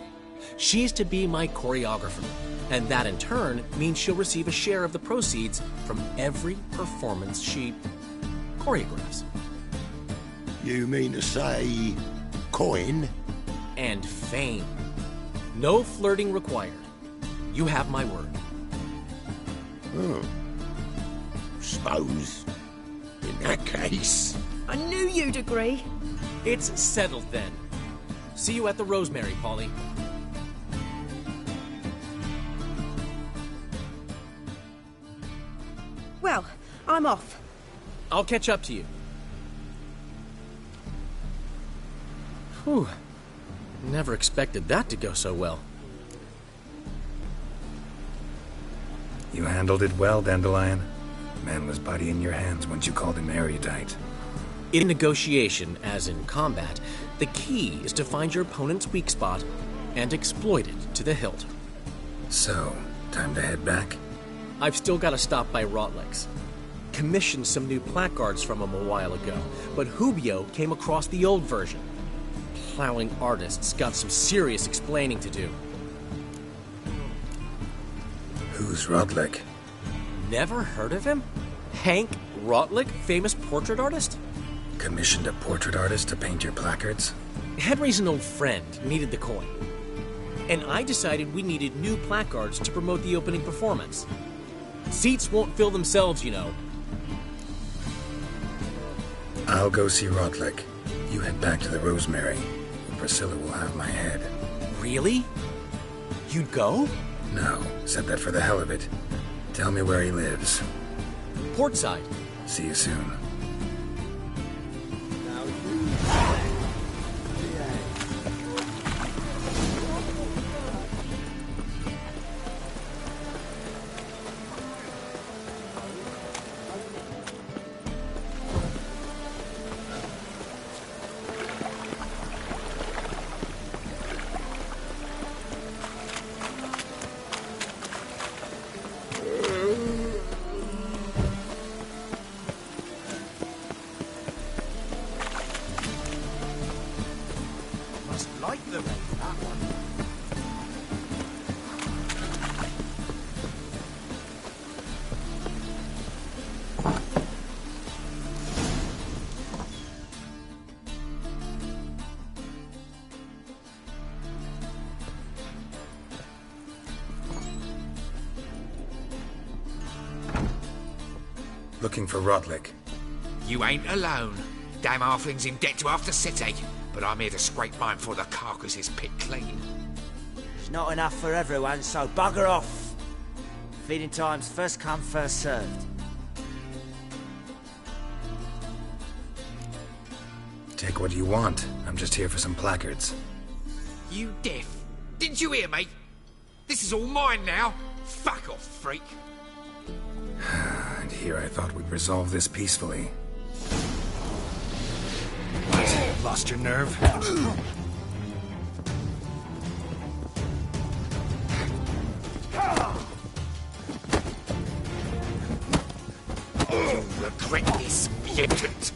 She's to be my choreographer, and that in turn means she'll receive a share of the proceeds from every performance she choreographs. You mean to say... coin? And fame. No flirting required. You have my word. Oh. Suppose... in that case... I knew you'd agree. It's settled then. See you at the Rosemary, Polly. Well, I'm off. I'll catch up to you. Whew. Never expected that to go so well. You handled it well, Dandelion. Man was body in your hands once you called him erudite. In negotiation, as in combat, the key is to find your opponent's weak spot and exploit it to the hilt. So, time to head back? I've still got to stop by Rotlick's. Commissioned some new placards from him a while ago, but Hubio came across the old version. Plowing artists got some serious explaining to do. Who's Rotlick? Never heard of him? Hank Rotlick, famous portrait artist? Commissioned a portrait artist to paint your placards? Henry's an old friend, needed the coin. And I decided we needed new placards to promote the opening performance. Seats won't fill themselves, you know. I'll go see Rotlick. You head back to the Rosemary, where Priscilla will have my head. Really? You'd go? No, said that for the hell of it. Tell me where he lives. Portside. See you soon. Like them, that one. Looking for Rotlick. You ain't alone. Damn halfling's in debt to half the city. But I'm here to scrape mine before the carcass is picked clean. There's not enough for everyone, so bugger off. Feeding time's first come, first served. Take what you want. I'm just here for some placards. You deaf? Didn't you hear me? This is all mine now. Fuck off, freak. And here I thought we'd resolve this peacefully. Lost your nerve? You'll regret this, mutant.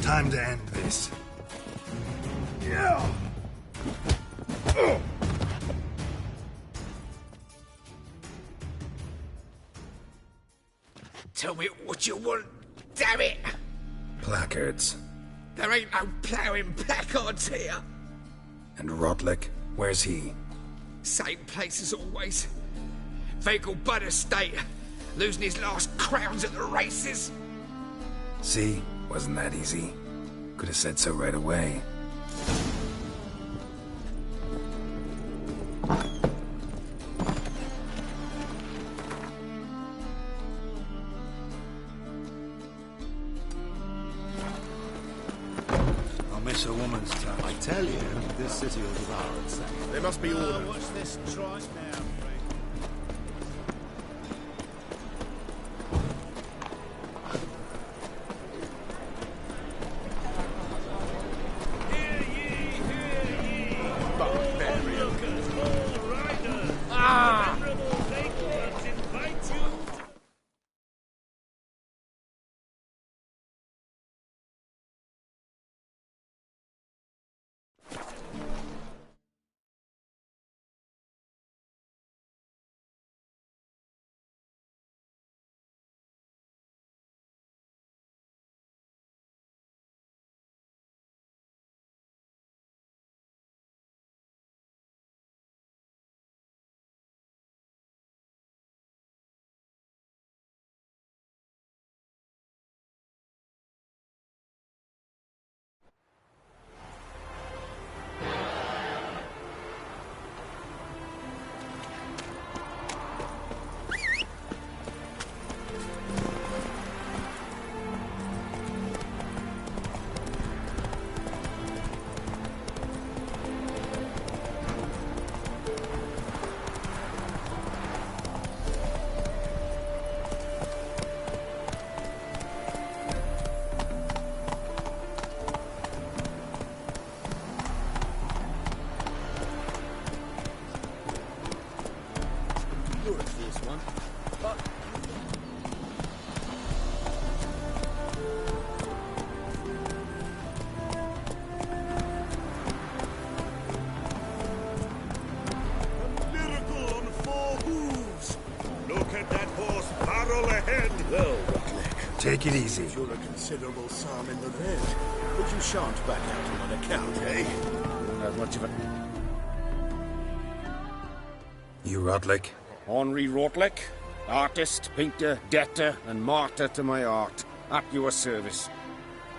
Time to end this. Tell me what you want, damn it! Placards. There ain't no ploughing placards here. And Rotlick, where's he? Same place as always. Vegal Bud Estate, losing his last crowns at the races. See? Wasn't that easy? Could have said so right away. I'll miss a woman's touch. I tell you, this city will devour itself. There must be order. What's this trot now? Take it easy. You're a considerable psalm in the red, but you shan't back out on an account, eh? Not much of it. You Rotlick? Henri Rotlick, artist, painter, debtor, and martyr to my art. At your service.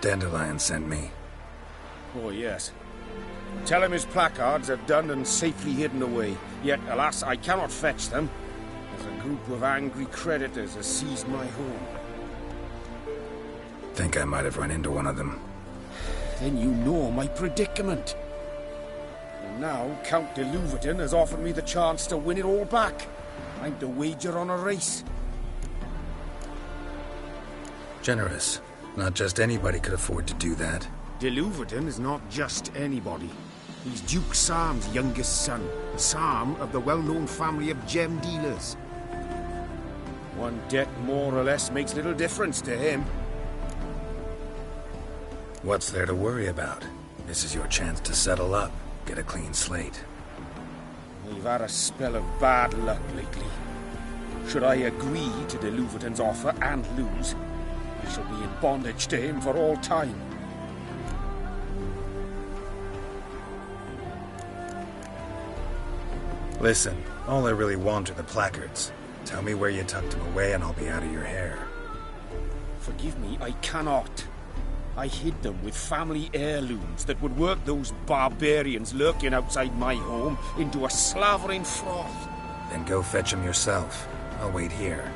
Dandelion sent me. Oh, yes. Tell him his placards are done and safely hidden away. Yet, alas, I cannot fetch them, as a group of angry creditors has seized my home. Think I might have run into one of them. Then you know my predicament. And now Count de Louverton has offered me the chance to win it all back. I'm to wager on a race. Generous. Not just anybody could afford to do that. De Louverton is not just anybody. He's Duke Sam's youngest son. Sam of the well-known family of gem dealers. One debt more or less makes little difference to him. What's there to worry about? This is your chance to settle up, get a clean slate. We've had a spell of bad luck lately. Should I agree to de Louverton's offer and lose, I shall be in bondage to him for all time. Listen, all I really want are the placards. Tell me where you tucked them away and I'll be out of your hair. Forgive me, I cannot. I hid them with family heirlooms that would work those barbarians lurking outside my home into a slavering froth. Then go fetch them yourself. I'll wait here.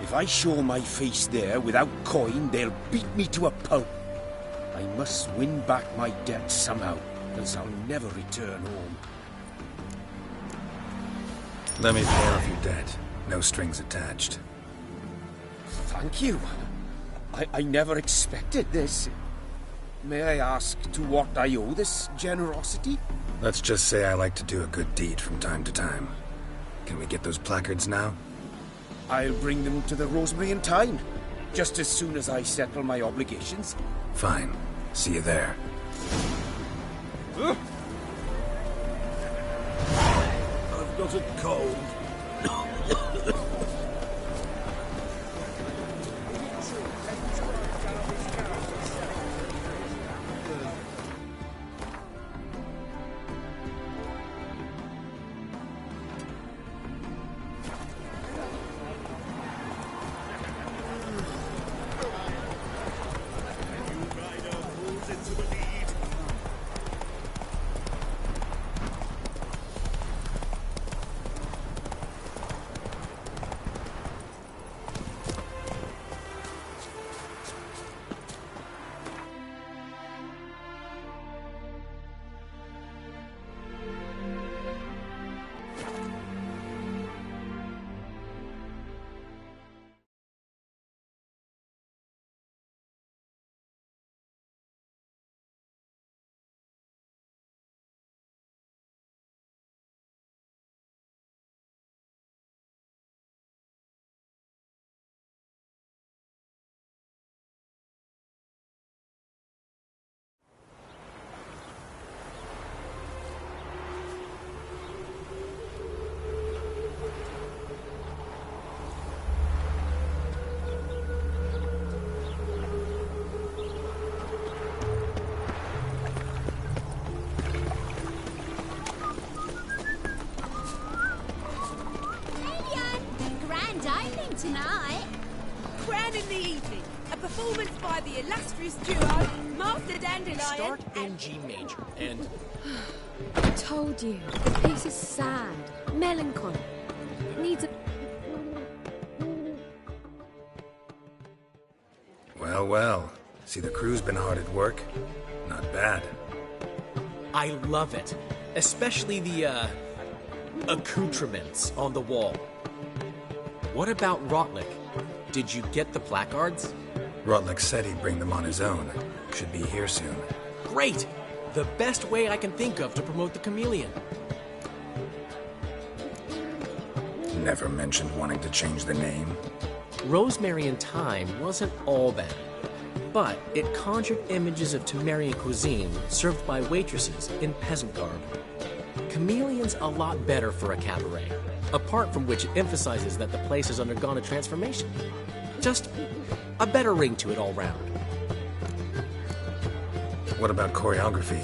If I show my face there without coin, they'll beat me to a pulp. I must win back my debt somehow, else I'll never return home. Let me pay off your debt. No strings attached. Thank you. I never expected this. May I ask to what I owe this generosity? Let's just say I like to do a good deed from time to time. Can we get those placards now? I'll bring them to the Rosemary in time, just as soon as I settle my obligations. Fine. See you there. I've got a cold. tonight. Crowning the evening, a performance by the illustrious duo, Master Dandelion. Start in G major, and... I told you, the piece is sad, melancholy. It needs a... Well, well. See, the crew's been hard at work. Not bad. I love it. Especially the, accoutrements on the wall. What about Rotlick? Did you get the placards? Rotlick said he'd bring them on his own. Should be here soon. Great! The best way I can think of to promote the chameleon. Never mentioned wanting to change the name. Rosemary in Thyme wasn't all bad, but it conjured images of Temerian cuisine served by waitresses in peasant garb. Chameleon's a lot better for a cabaret, apart from which it emphasizes that the place has undergone a transformation. Just a better ring to it all round. What about choreography?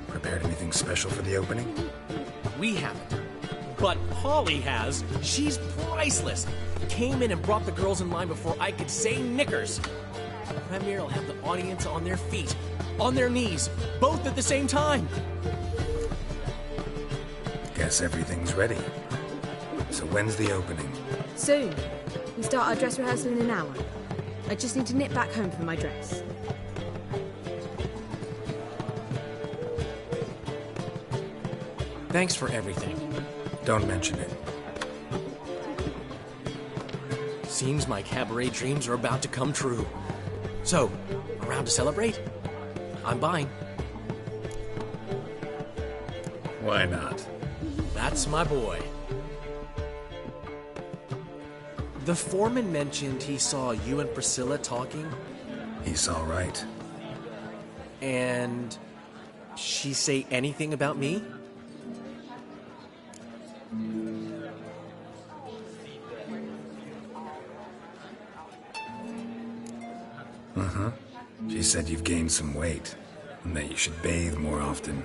Prepared anything special for the opening? We haven't. But Holly has. She's priceless. Came in and brought the girls in line before I could say knickers. The premiere will have the audience on their feet, on their knees, both at the same time. Guess everything's ready. So when's the opening? Soon. We start our dress rehearsal in an hour. I just need to nip back home for my dress. Thanks for everything. Don't mention it. Seems my cabaret dreams are about to come true. So, around to celebrate? I'm buying. Why not? That's my boy. The foreman mentioned he saw you and Priscilla talking. He saw right. And she say anything about me? She said you've gained some weight, and that you should bathe more often.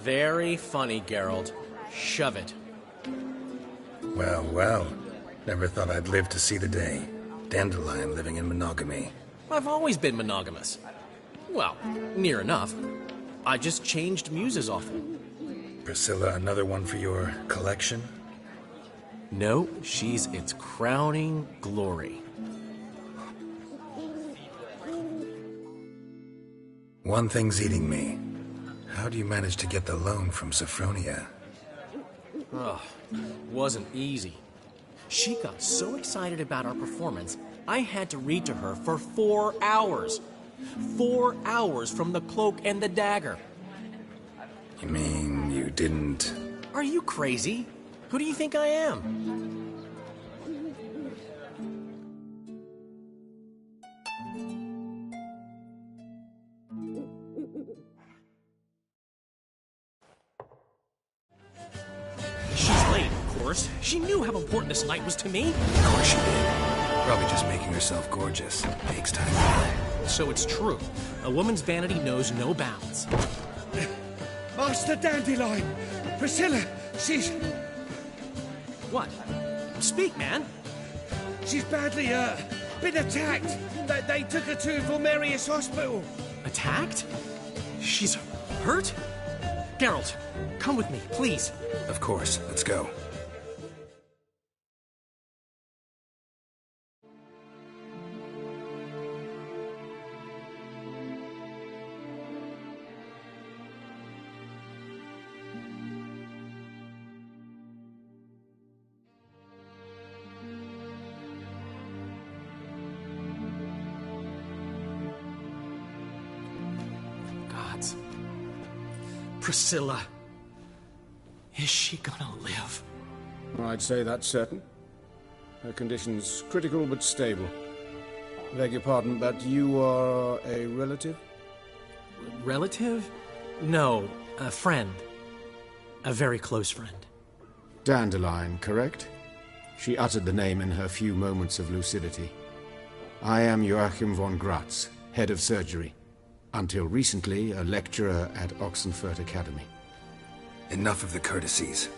Very funny, Geralt. Shove it. Well, well. Never thought I'd live to see the day. Dandelion living in monogamy. I've always been monogamous. Well, near enough. I just changed muses often. Priscilla, another one for your collection? No, she's its crowning glory. One thing's eating me. How do you manage to get the loan from Sophronia? Ugh, wasn't easy. She got so excited about our performance, I had to read to her for 4 hours. 4 hours from the Cloak and the Dagger. You mean you didn't... Are you crazy? Who do you think I am? She knew how important this night was to me. Of course she did. Probably just making herself gorgeous. Takes time. So it's true. A woman's vanity knows no bounds. Master Dandelion! Priscilla, she's... What? Speak, man. She's badly, been attacked. They took her to Vulmerius Hospital. Attacked? She's hurt? Geralt, come with me, please. Of course. Let's go. Priscilla. Is she gonna live? I'd say that's certain. Her condition's critical but stable. Beg your pardon, but you are a relative? Relative? No, a friend. A very close friend. Dandelion, correct? She uttered the name in her few moments of lucidity. I am Joachim von Gratz, head of surgery. Until recently, a lecturer at Oxenfurt Academy. Enough of the courtesies.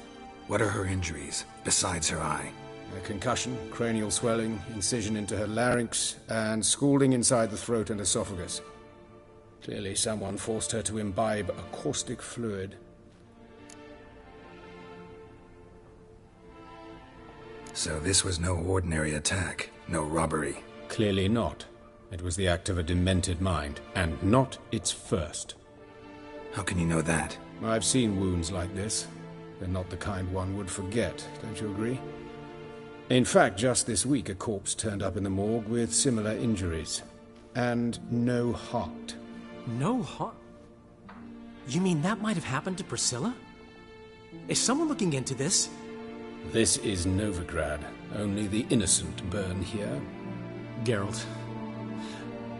What are her injuries, besides her eye? A concussion, cranial swelling, incision into her larynx, and scalding inside the throat and esophagus. Clearly someone forced her to imbibe a caustic fluid. So this was no ordinary attack, no robbery. Clearly not. It was the act of a demented mind, and not its first. How can you know that? I've seen wounds like this. They're not the kind one would forget, don't you agree? In fact, just this week a corpse turned up in the morgue with similar injuries. And no heart. No heart? You mean that might have happened to Priscilla? Is someone looking into this? This is Novigrad. Only the innocent burn here. Geralt,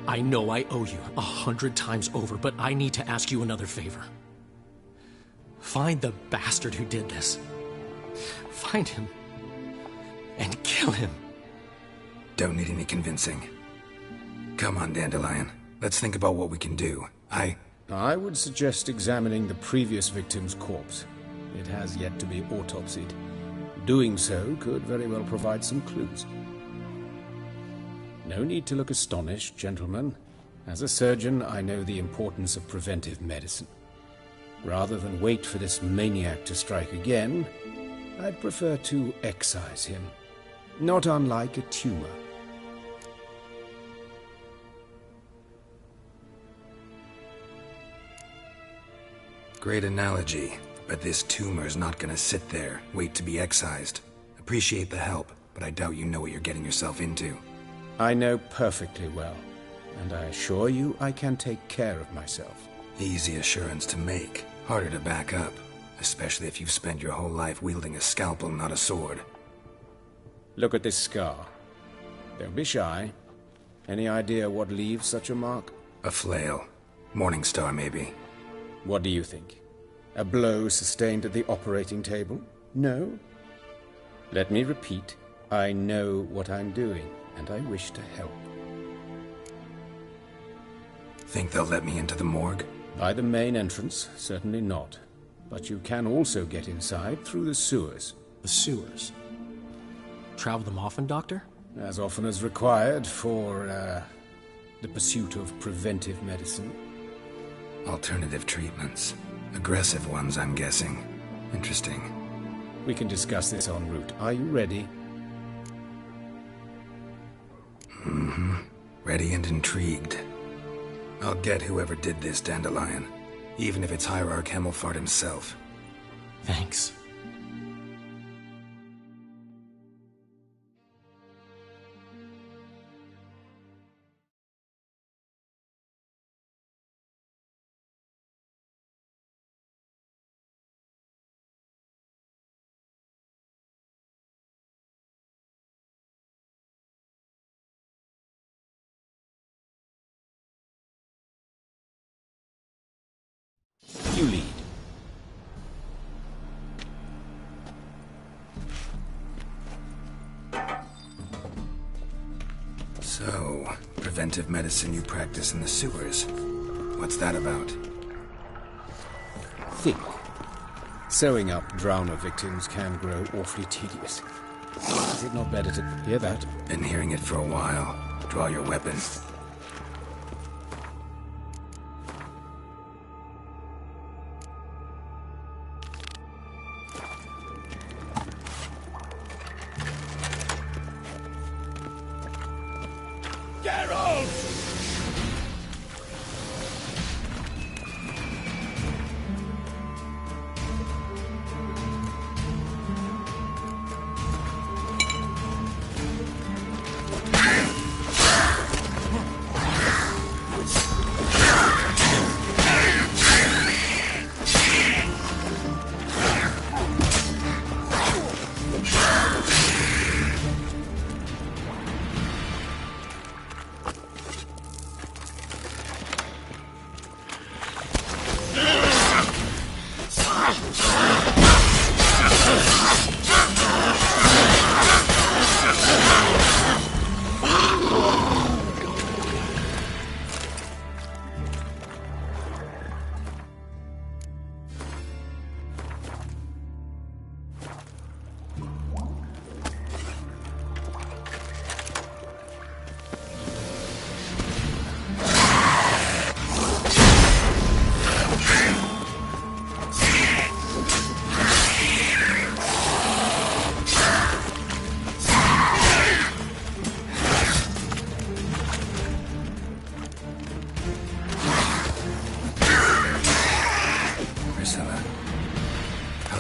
I know I owe you 100 times over, but I need to ask you another favor. Find the bastard who did this. Find him. And kill him. Don't need any convincing. Come on, Dandelion. Let's think about what we can do. I would suggest examining the previous victim's corpse. It has yet to be autopsied. Doing so could very well provide some clues. No need to look astonished, gentlemen. As a surgeon, I know the importance of preventive medicine. Rather than wait for this maniac to strike again, I'd prefer to excise him. Not unlike a tumor. Great analogy, but this tumor's not gonna sit there, wait to be excised. Appreciate the help, but I doubt you know what you're getting yourself into. I know perfectly well, and I assure you I can take care of myself. Easy assurance to make, harder to back up, especially if you've spent your whole life wielding a scalpel, not a sword. Look at this scar. Don't be shy. Any idea what leaves such a mark? A flail. Morningstar, maybe. What do you think? A blow sustained at the operating table? No? Let me repeat. I know what I'm doing, and I wish to help. Think they'll let me into the morgue? By the main entrance, certainly not. But you can also get inside through the sewers. The sewers? Travel them often, Doctor? As often as required for, the pursuit of preventive medicine. Alternative treatments. Aggressive ones, I'm guessing. Interesting. We can discuss this en route. Are you ready? Mm-hmm. Ready and intrigued. I'll get whoever did this, Dandelion. Even if it's Hierarch Hemmelfart himself. Thanks. You lead. So, preventive medicine you practice in the sewers. What's that about? Think. Sewing up drowner victims can grow awfully tedious. Is it not better to hear that? Been hearing it for a while. Draw your weapon.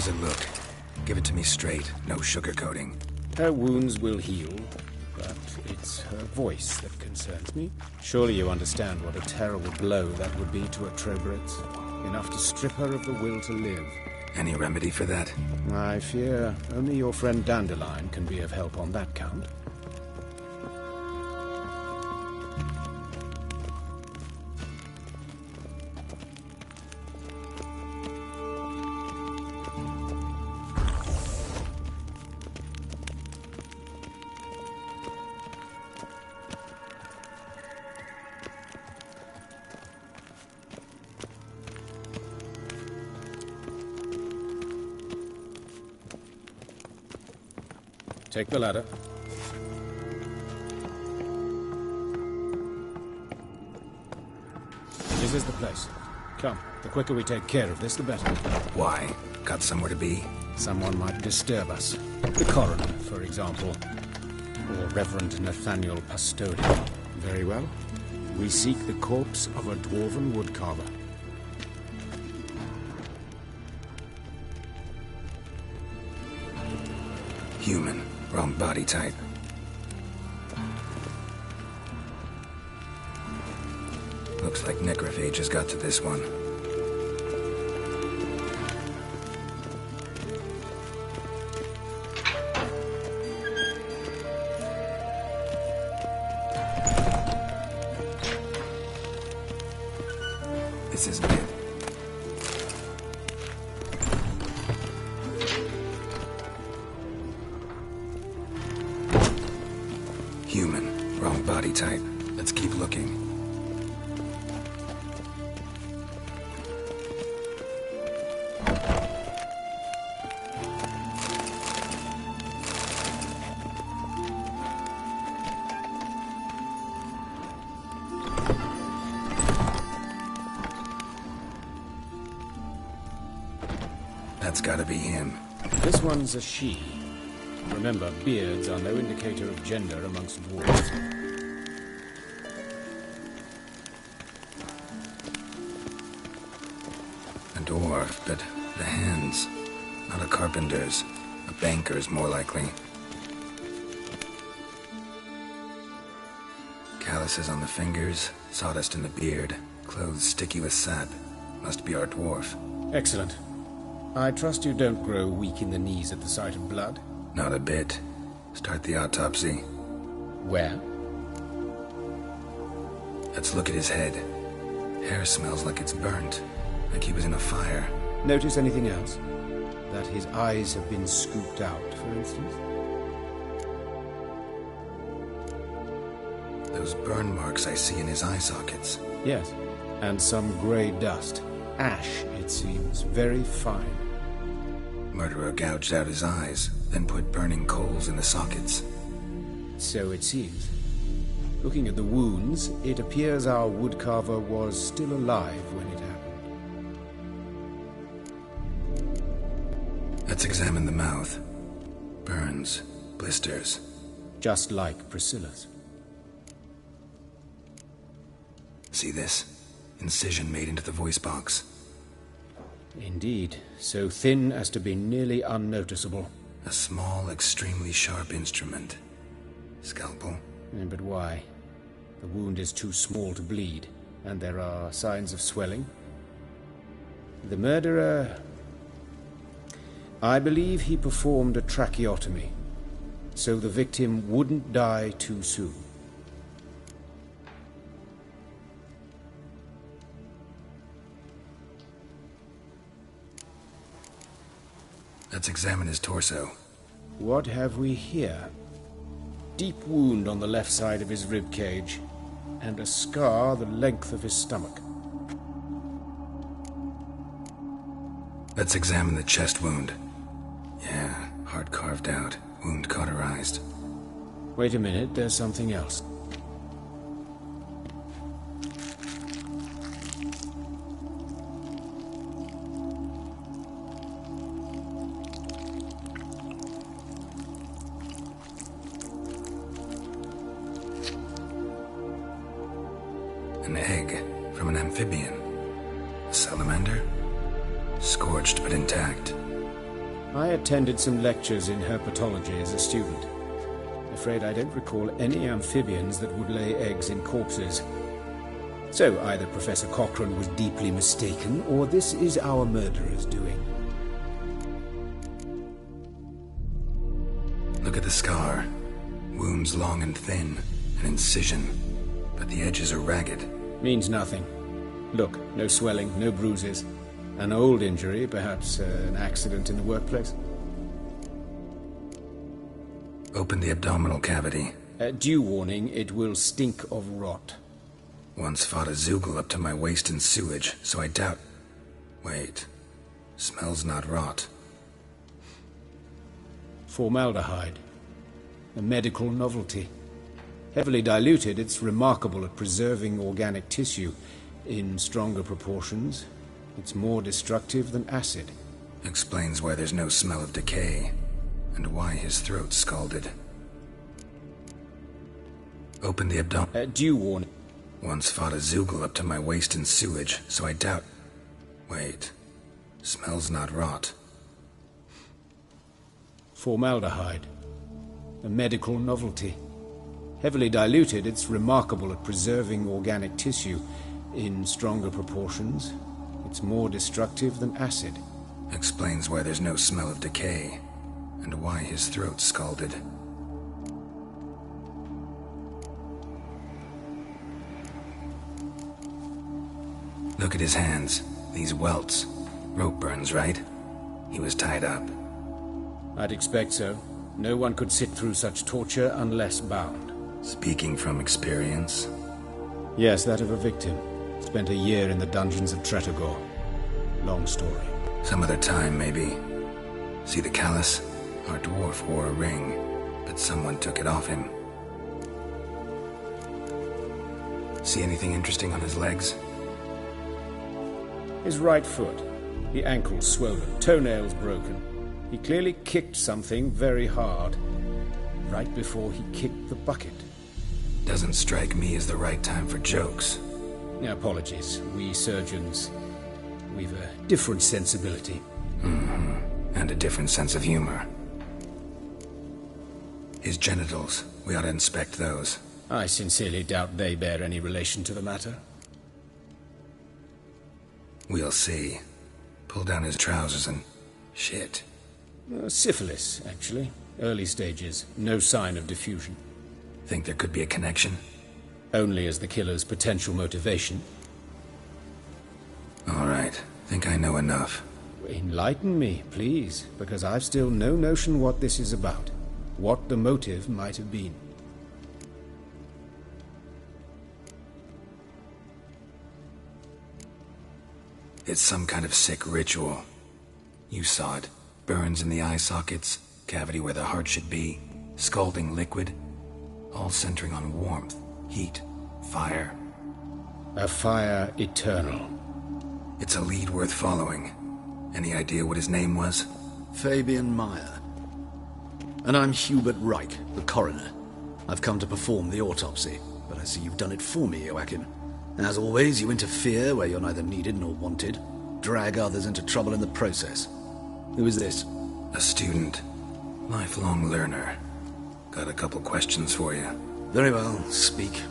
does it look? Give it to me straight, no sugarcoating. Her wounds will heal, but it's her voice that concerns me. Surely you understand what a terrible blow that would be to a Trobritz. Enough to strip her of the will to live. Any remedy for that? I fear only your friend Dandelion can be of help on that count. Take the ladder. This is the place. Come, the quicker we take care of this, the better. Why? Got somewhere to be? Someone might disturb us. The coroner, for example. Or Reverend Nathaniel Pastodi. Very well. We seek the corpse of a dwarven woodcarver. Human. Wrong body type. Looks like necrophage has got to this one. This isn't it. Human. Wrong body type. Let's keep looking. That's gotta be him. This one's a she. Remember, beards are no indicator of gender amongst dwarves. A dwarf, but the hands. Not a carpenter's. A banker's, more likely. Calluses on the fingers, sawdust in the beard, clothes sticky with sap. Must be our dwarf. Excellent. I trust you don't grow weak in the knees at the sight of blood. Not a bit. Start the autopsy. Where? Let's look at his head. Hair smells like it's burnt. Like he was in a fire. Notice anything else? That his eyes have been scooped out, for instance? Those burn marks I see in his eye sockets. Yes. And some grey dust. Ash, it seems. Very fine. Murderer gouged out his eyes, then put burning coals in the sockets. So it seems. Looking at the wounds, it appears our woodcarver was still alive when it happened. Let's examine the mouth. Burns, blisters. Just like Priscilla's. See this? Incision made into the voice box. Indeed, so thin as to be nearly unnoticeable. A small, extremely sharp instrument. Scalpel. But why? The wound is too small to bleed, and there are signs of swelling. The murderer... I believe he performed a tracheotomy, so the victim wouldn't die too soon. Let's examine his torso. What have we here? Deep wound on the left side of his rib cage, and a scar the length of his stomach. Let's examine the chest wound. Yeah, heart carved out, wound cauterized. Wait a minute, there's something else. An egg from an amphibian. A salamander? Scorched but intact. I attended some lectures in herpetology as a student. Afraid I don't recall any amphibians that would lay eggs in corpses. So either Professor Cochrane was deeply mistaken, or this is our murderer's doing. Look at the scar. Wounds long and thin, an incision, but the edges are ragged. Means nothing. Look, no swelling, no bruises. An old injury, perhaps an accident in the workplace. Open the abdominal cavity. Due warning, it will stink of rot. Once fought a Zoogle up to my waist in sewage, so I doubt... Wait. Smells not rot. Formaldehyde. A medical novelty. Heavily diluted, it's remarkable at preserving organic tissue. In stronger proportions, it's more destructive than acid. Explains why there's no smell of decay, and why his throat's scalded. Open the abdomen. Due warning. Once fought a Zoogle up to my waist in sewage, so I doubt... Wait. Smells not rot. Formaldehyde. A medical novelty. Heavily diluted, it's remarkable at preserving organic tissue. In stronger proportions, it's more destructive than acid. Explains why there's no smell of decay, and why his throat's scalded. Look at his hands. These welts. Rope burns, right? He was tied up. I'd expect so. No one could sit through such torture unless bound. Speaking from experience? Yes, that of a victim. Spent a year in the dungeons of Tretogor. Long story. Some other time, maybe. See the callus? Our dwarf wore a ring, but someone took it off him. See anything interesting on his legs? His right foot. The ankle swollen, toenails broken. He clearly kicked something very hard. Right before he kicked the bucket. Doesn't strike me as the right time for jokes. Apologies. We surgeons, we've a different sensibility. And a different sense of humor. His genitals, we ought to inspect those. I sincerely doubt they bear any relation to the matter. We'll see. Pull down his trousers and... shit. Syphilis, actually. Early stages. No sign of diffusion. Think there could be a connection? Only as the killer's potential motivation. All right. Think I know enough. Enlighten me, please, because I've still no notion what this is about. What the motive might have been. It's some kind of sick ritual. You saw it. Burns in the eye sockets, cavity where the heart should be, scalding liquid, all centering on warmth, heat, fire. A fire eternal. It's a lead worth following. Any idea what his name was? Fabian Meyer. And I'm Hubert Reich, the coroner. I've come to perform the autopsy, but I see you've done it for me, Joachim. As always, you interfere where you're neither needed nor wanted. Drag others into trouble in the process. Who is this? A student. Lifelong learner. Got a couple questions for you. Very well, speak.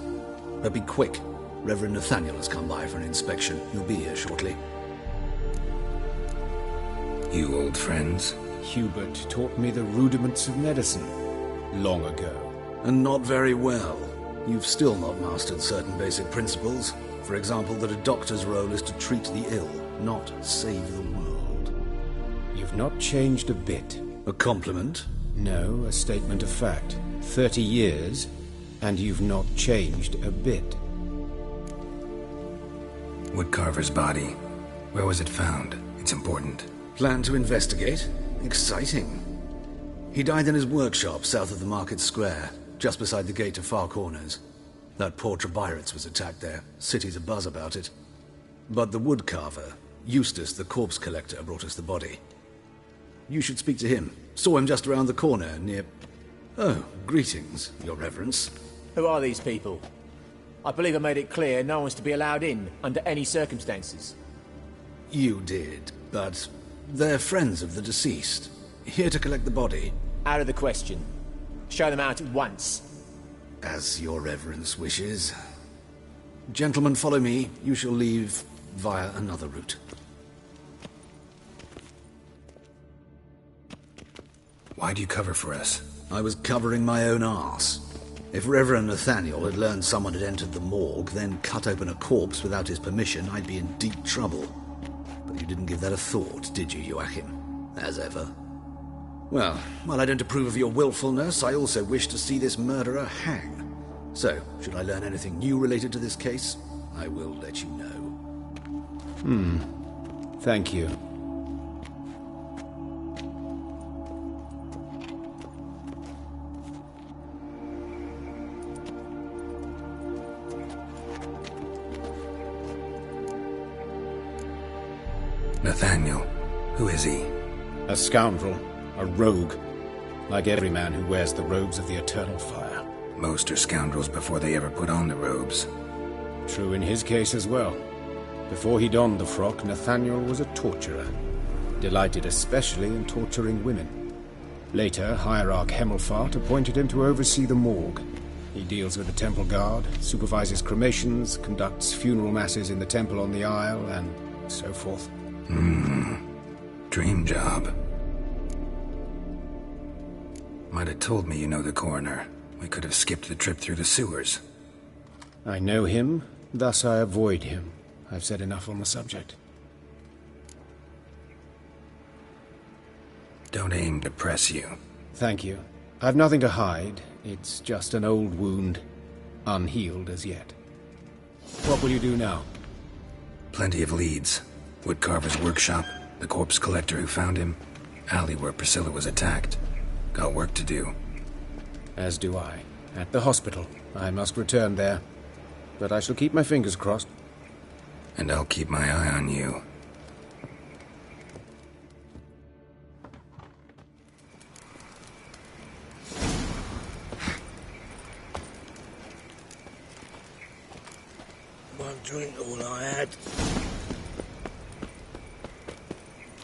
But be quick. Reverend Nathaniel has come by for an inspection. He'll be here shortly. You old friends? Hubert taught me the rudiments of medicine. Long ago. And not very well. You've still not mastered certain basic principles. For example, that a doctor's role is to treat the ill, not save the world. You've not changed a bit. A compliment? No, a statement of fact. 30 years, and you've not changed a bit. Woodcarver's body. Where was it found? It's important. Plan to investigate? Exciting. He died in his workshop south of the market square, just beside the gate to Far Corners. That poor Trebirates was attacked there. City's abuzz about it. But the woodcarver, Eustace the corpse collector, brought us the body. You should speak to him. Saw him just around the corner near... Oh, greetings, Your Reverence. Who are these people? I believe I made it clear no one's to be allowed in under any circumstances. You did, but they're friends of the deceased. Here to collect the body. Out of the question. Show them out at once. As your reverence wishes. Gentlemen, follow me. You shall leave via another route. Why do you cover for us? I was covering my own arse. If Reverend Nathaniel had learned someone had entered the morgue, then cut open a corpse without his permission, I'd be in deep trouble. But you didn't give that a thought, did you, Joachim? As ever. Well, while I don't approve of your willfulness, I also wish to see this murderer hang. So, should I learn anything new related to this case, I will let you know. Thank you. Nathaniel, who is he? A scoundrel, a rogue, like every man who wears the robes of the eternal fire. Most are scoundrels before they ever put on the robes. True in his case as well. Before he donned the frock, Nathaniel was a torturer, delighted especially in torturing women. Later, Hierarch Hemmelfart appointed him to oversee the morgue. He deals with the temple guard, supervises cremations, conducts funeral masses in the temple on the Isle, and so forth. Dream job. Might have told me you know the coroner. We could have skipped the trip through the sewers. I know him, thus I avoid him. I've said enough on the subject. Don't aim to press you. Thank you. I've nothing to hide. It's just an old wound, unhealed as yet. What will you do now? Plenty of leads. Woodcarver's workshop, the corpse collector who found him, alley where Priscilla was attacked. Got work to do. As do I. At the hospital. I must return there. But I shall keep my fingers crossed. And I'll keep my eye on you. One drink all I had.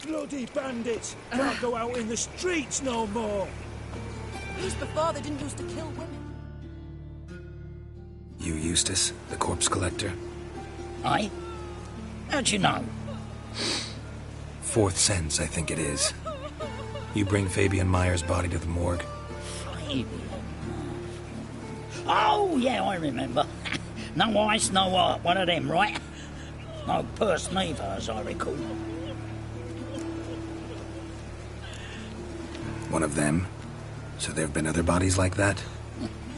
Bloody bandits! Can't go out in the streets no more! Who's before they didn't used to kill women? You, Eustace, the corpse collector? Aye? How'd you know? Fourth sense, I think it is. You bring Fabian Meyer's body to the morgue? Fabian? Oh, yeah, I remember. No eyes, no heart, one of them, right? No purse neither, as I recall. One of them? So there have been other bodies like that?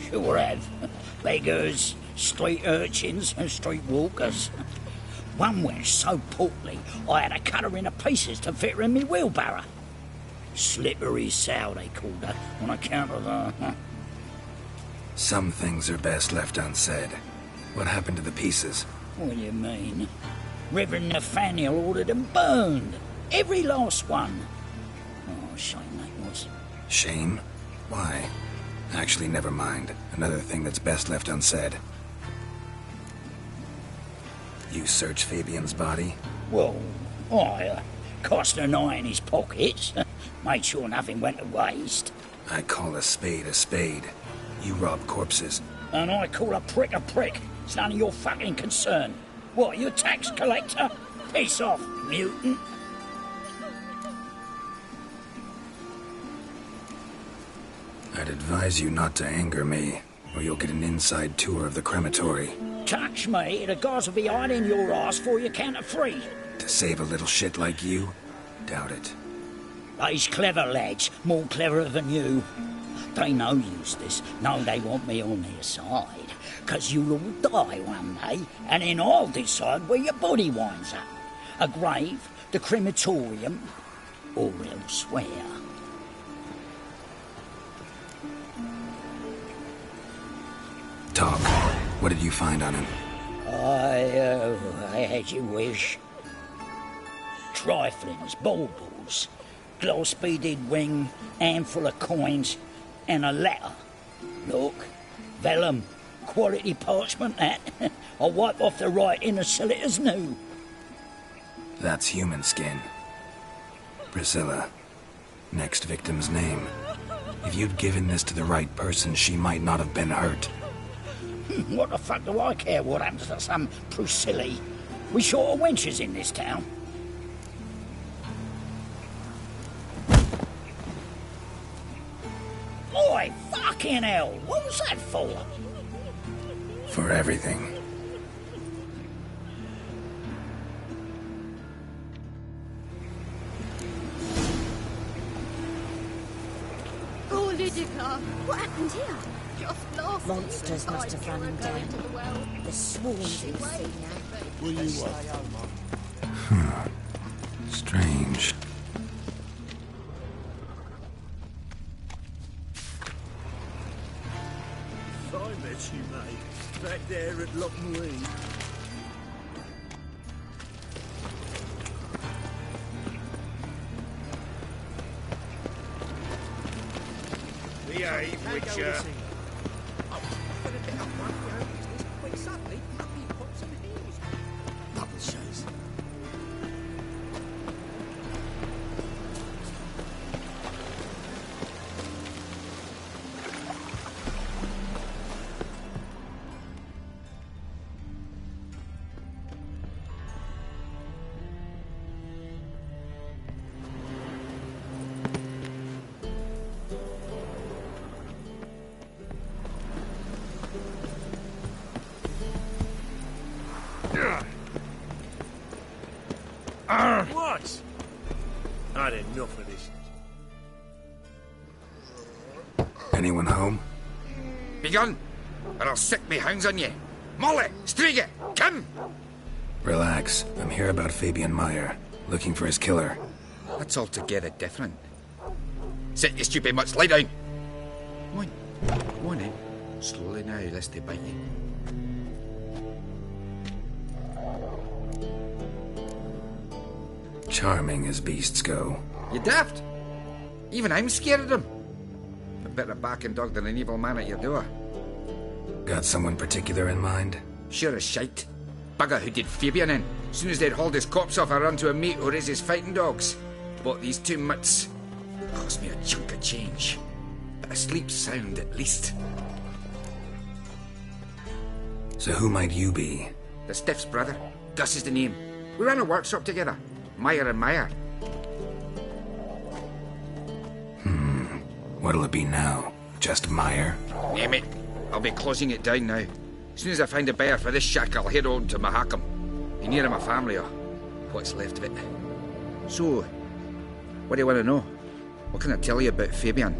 Sure have. Beggars, street urchins, and street walkers. One went so portly, I had to cut her into pieces to fit her in me wheelbarrow. Slippery sow, they called her, on account of her. Some things are best left unsaid. What happened to the pieces? What do you mean? Reverend Nathaniel ordered them burned. Every last one. Oh, shame that was. Shame? Why? Actually, never mind. Another thing that's best left unsaid. You search Fabian's body? Well, I cast an eye in his pockets. Made sure nothing went to waste. I call a spade a spade. You rob corpses. And I call a prick a prick. It's none of your fucking concern. What, you a tax collector? Piss off, mutant. I'd advise you not to anger me, or you'll get an inside tour of the crematory. Touch me, the guards will be hiding your ass for you count of 3. To save a little shit like you? Doubt it. They's clever lads, more cleverer than you. They know Eustace, know they want me on their side. 'Cause you'll all die one day, and then I'll decide where your body winds up. A grave, the crematorium, or elsewhere. Talk. What did you find on him? I had you wish. Triflings, baubles, glass-beaded ring, handful of coins, and a letter. Look, vellum, quality parchment, that. I'll wipe off the writing and sell it as new. That's human skin. Priscilla. next victim's name. If you'd given this to the right person, she might not have been hurt. What the fuck do I care what happens to some Priscilla? We short of wenches in this town. Oi, fucking hell! What was that for? For everything. Oh, Lydica, what happened here? Just last Monsters must have run him down. The swarms in the sea now. Will you what? Strange. I met you, mate. Back there at Loch Marine. Behave, Witcher. Bubble shows. What? I had enough of this. Anyone home? Begone, or I'll sick me hounds on you. Molly, Striga, come! Relax. I'm here about Fabian Meyer, looking for his killer. That's altogether different. Sit, you stupid mutts, lie down. Come on in. Slowly now, lest they bite you. Charming as beasts go. You daft? Even I'm scared of them. A better barking dog than an evil man at your door. Got someone particular in mind? Sure as shite. Bugger who did Fabian in. Soon as they'd hauled his corpse off, I run to a mate who raises fighting dogs. Bought these 2 mutts. Cost me a chunk of change. But I sleep sound at least. So who might you be? The Stiff's brother. Gus is the name. We ran a workshop together. Meyer and Meyer. What'll it be now? Just Meyer? Name it. I'll be closing it down now. As soon as I find a buyer for this shack, I'll head on to Mahakam. Be near my family, or what's left of it. So, what do you want to know? What can I tell you about Fabian?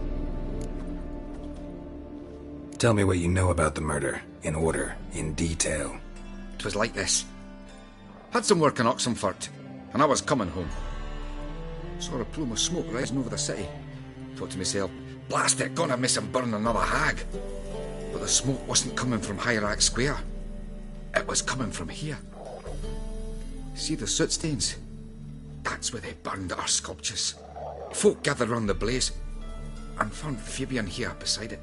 Tell me what you know about the murder, in order, in detail. It was like this. Had some work in Oxenfurt, and I was coming home. Saw a plume of smoke rising over the city. Thought to myself, blast it, gonna miss him burn another hag. But the smoke wasn't coming from Hierarch Square. It was coming from here. See the soot stains? That's where they burned our sculptures. Folk gathered round the blaze, and found Fabian here beside it.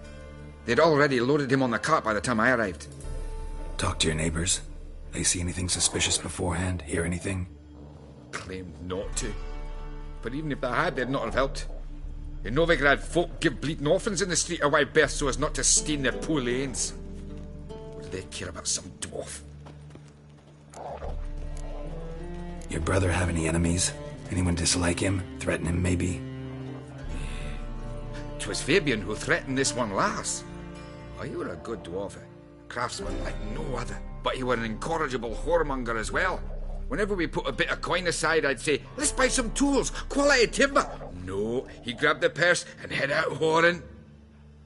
They'd already loaded him on the cart by the time I arrived. Talk to your neighbors. They see anything suspicious beforehand? Hear anything? Claimed not to. But even if they had, they'd not have helped. In Novigrad, folk give bleeding orphans in the street a wide berth so as not to stain their poor lanes. What do they care about some dwarf? Your brother have any enemies? Anyone dislike him? Threaten him, maybe? 'Twas Fabian who threatened this one last. Oh, you were a good dwarf, a craftsman like no other. But you were an incorrigible whoremonger as well. Whenever we put a bit of coin aside, I'd say, let's buy some tools, quality timber. No, he'd grab the purse and head out whoring.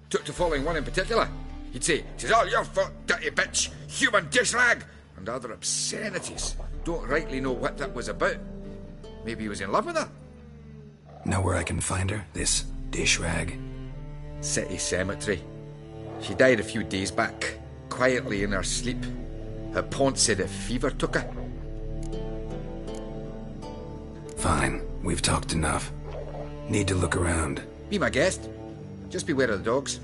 Took to following one in particular. He'd say, "'Tis all your fault, dirty bitch, human dish rag," and other obscenities. Don't rightly know what that was about. Maybe he was in love with her. Know where I can find her, this dish rag? City cemetery. She died a few days back, quietly in her sleep. Her pont said a fever took her. Fine, we've talked enough. Need to look around. Be my guest. Just beware of the dogs.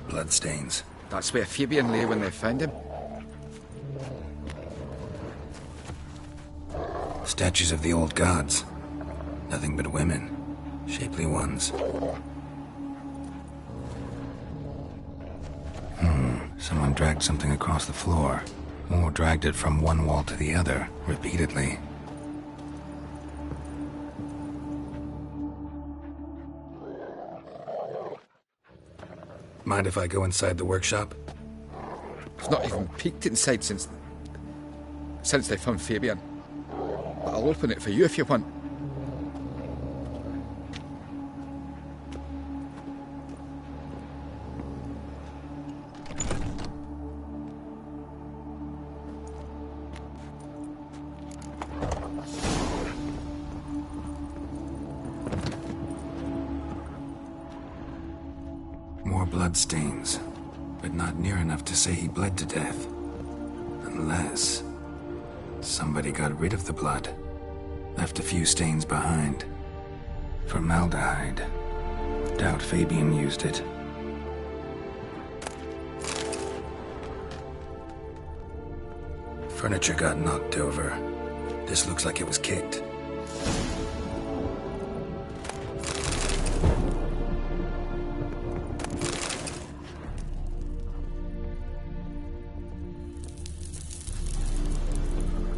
Bloodstains. That's where Fabian lay when they found him. Statues of the old gods. Nothing but women. Shapely ones. Someone dragged something across the floor. Or dragged it from one wall to the other, repeatedly. Mind if I go inside the workshop? I've not even peeked inside since they found Fabian. But I'll open it for you if you want. More bloodstains, but not near enough to say he bled to death. Unless somebody got rid of the blood, left a few stains behind. Formaldehyde. Doubt Fabian used it. Furniture got knocked over. This looks like it was kicked.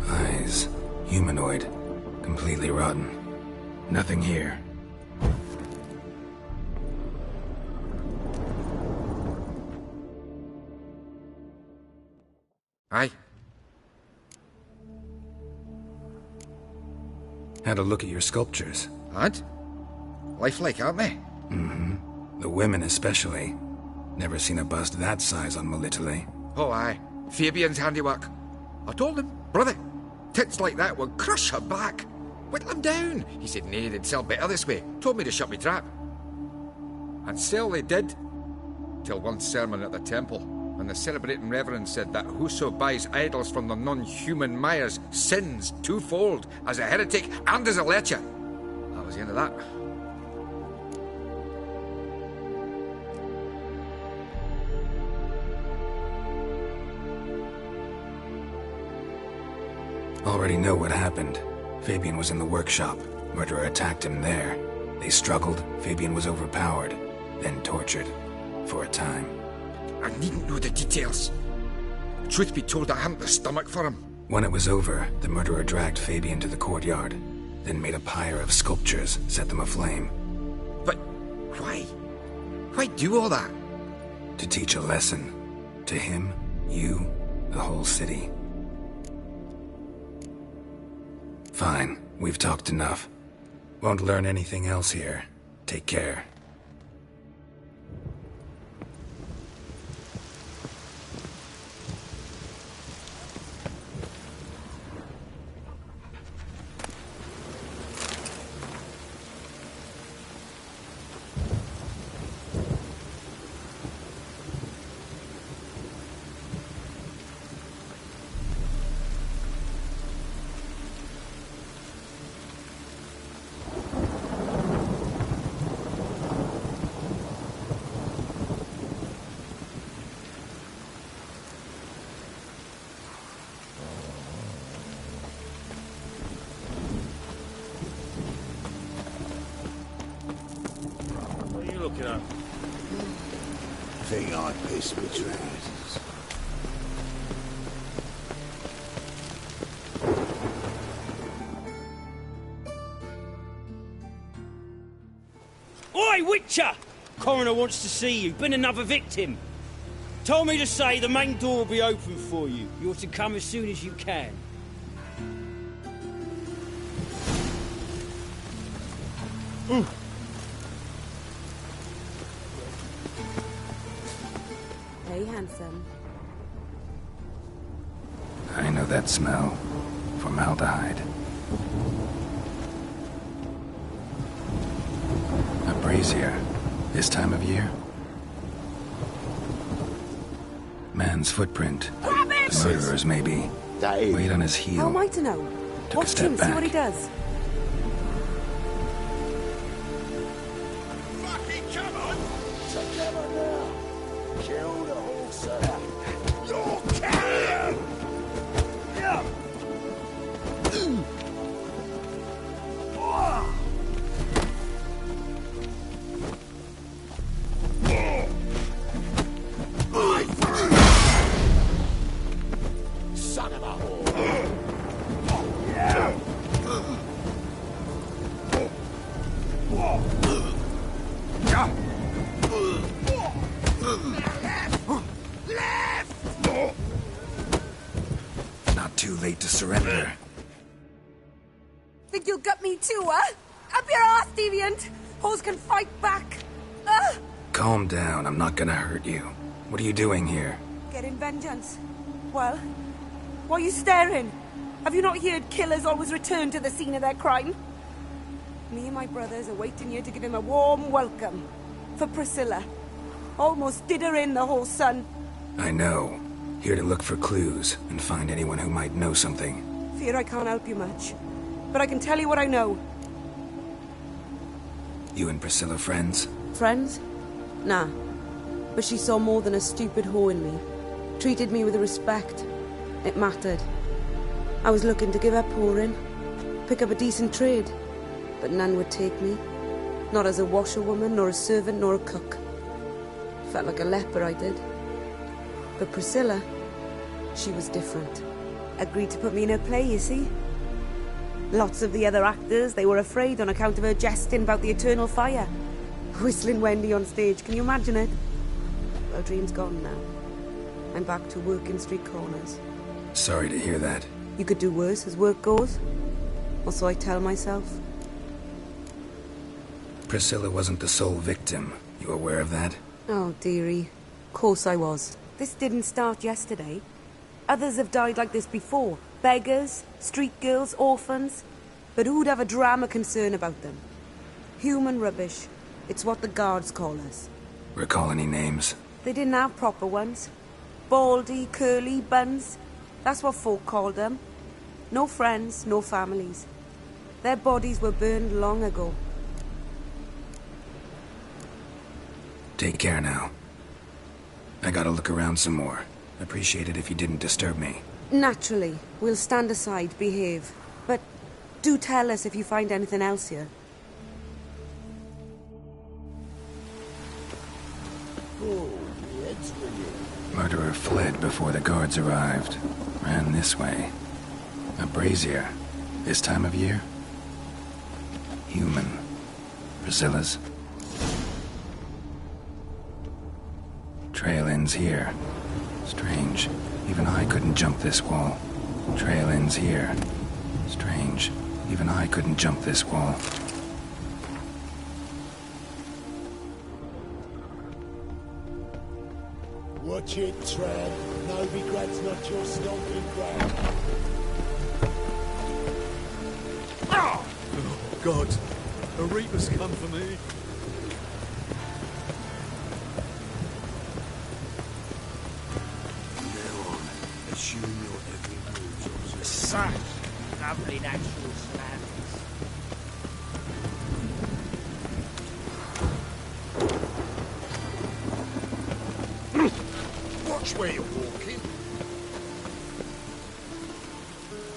Eyes. Humanoid. Completely rotten. Nothing here. Aye. Had a look at your sculptures. And? Lifelike, aren't they? Mm-hmm. The women especially. Never seen a bust that size on Melitele. Oh, aye. Fabian's handiwork. I told him, brother, tits like that would crush her back. Whittle him down. He said, nay, they'd sell better this way. Told me to shut me trap. And sell they did. Till one sermon at the temple, and the celebrating reverend said that whoso buys idols from the non-human Myers sins twofold, as a heretic and as a lecher. That was the end of that. Already know what happened. Fabian was in the workshop. Murderer attacked him there. They struggled. Fabian was overpowered, then tortured. For a time. I needn't know the details. Truth be told, I hadn't the stomach for him. When it was over, the murderer dragged Fabian to the courtyard, then made a pyre of sculptures, set them aflame. But why? Why do all that? To teach a lesson. To him, you, the whole city. Fine, we've talked enough. Won't learn anything else here. Take care. Think I pissed my trousers. Oi, Witcher! Coroner wants to see you. Been another victim. Told me to say the main door will be open for you. You're to come as soon as you can. Hey, handsome. I know that smell. Formaldehyde. A brazier. This time of year? Man's footprint. Grab it! The murderer's maybe. Weight on his heel. How am I to know? Took a Watch step him, see what he back. does. Fucking come on! Together now! Kill the horse! You're carrying! late to surrender. Think you'll gut me too, huh? Up your ass, deviant! Hoes can fight back! Calm down, I'm not gonna hurt you. What are you doing here? Getting vengeance. Well, why are you staring? Have you not heard killers always return to the scene of their crime? Me and my brothers are waiting here to give him a warm welcome. For Priscilla. Almost did her in, the whole son. I know. Here to look for clues and find anyone who might know something. Fear I can't help you much. But I can tell you what I know. You and Priscilla friends? Friends? Nah. But she saw more than a stupid whore in me. Treated me with respect. It mattered. I was looking to give her pouring. Pick up a decent trade. But none would take me. Not as a washerwoman, nor a servant, nor a cook. Felt like a leper, I did. But Priscilla, she was different. Agreed to put me in her play, you see. Lots of the other actors, they were afraid on account of her jesting about the eternal fire. Whistling Wendy on stage, can you imagine it? Well, dream's gone now. I'm back to working street corners. Sorry to hear that. You could do worse as work goes. Or so I tell myself. Priscilla wasn't the sole victim. You aware of that? Oh, dearie. Of course I was. This didn't start yesterday. Others have died like this before. Beggars, street girls, orphans. But who'd have a drama concern about them? Human rubbish. It's what the guards call us. Recall any names? They didn't have proper ones. Baldy, curly, buns. That's what folk called them. No friends, no families. Their bodies were burned long ago. Take care now. I gotta look around some more. Appreciate it if you didn't disturb me. Naturally. We'll stand aside, behave. But do tell us if you find anything else here. Oh, that's brilliant. Murderer fled before the guards arrived. Ran this way. A brazier. This time of year? Human. Priscilla's. Trail ends here. Strange. Even I couldn't jump this wall. Trail ends here. Strange. Even I couldn't jump this wall. Watch it, Tran. Novigrad's not your stomping ground. Oh, God. A Reaper's come for me. Assume your every move's observed. Such lovely natural slants. Watch where you're walking.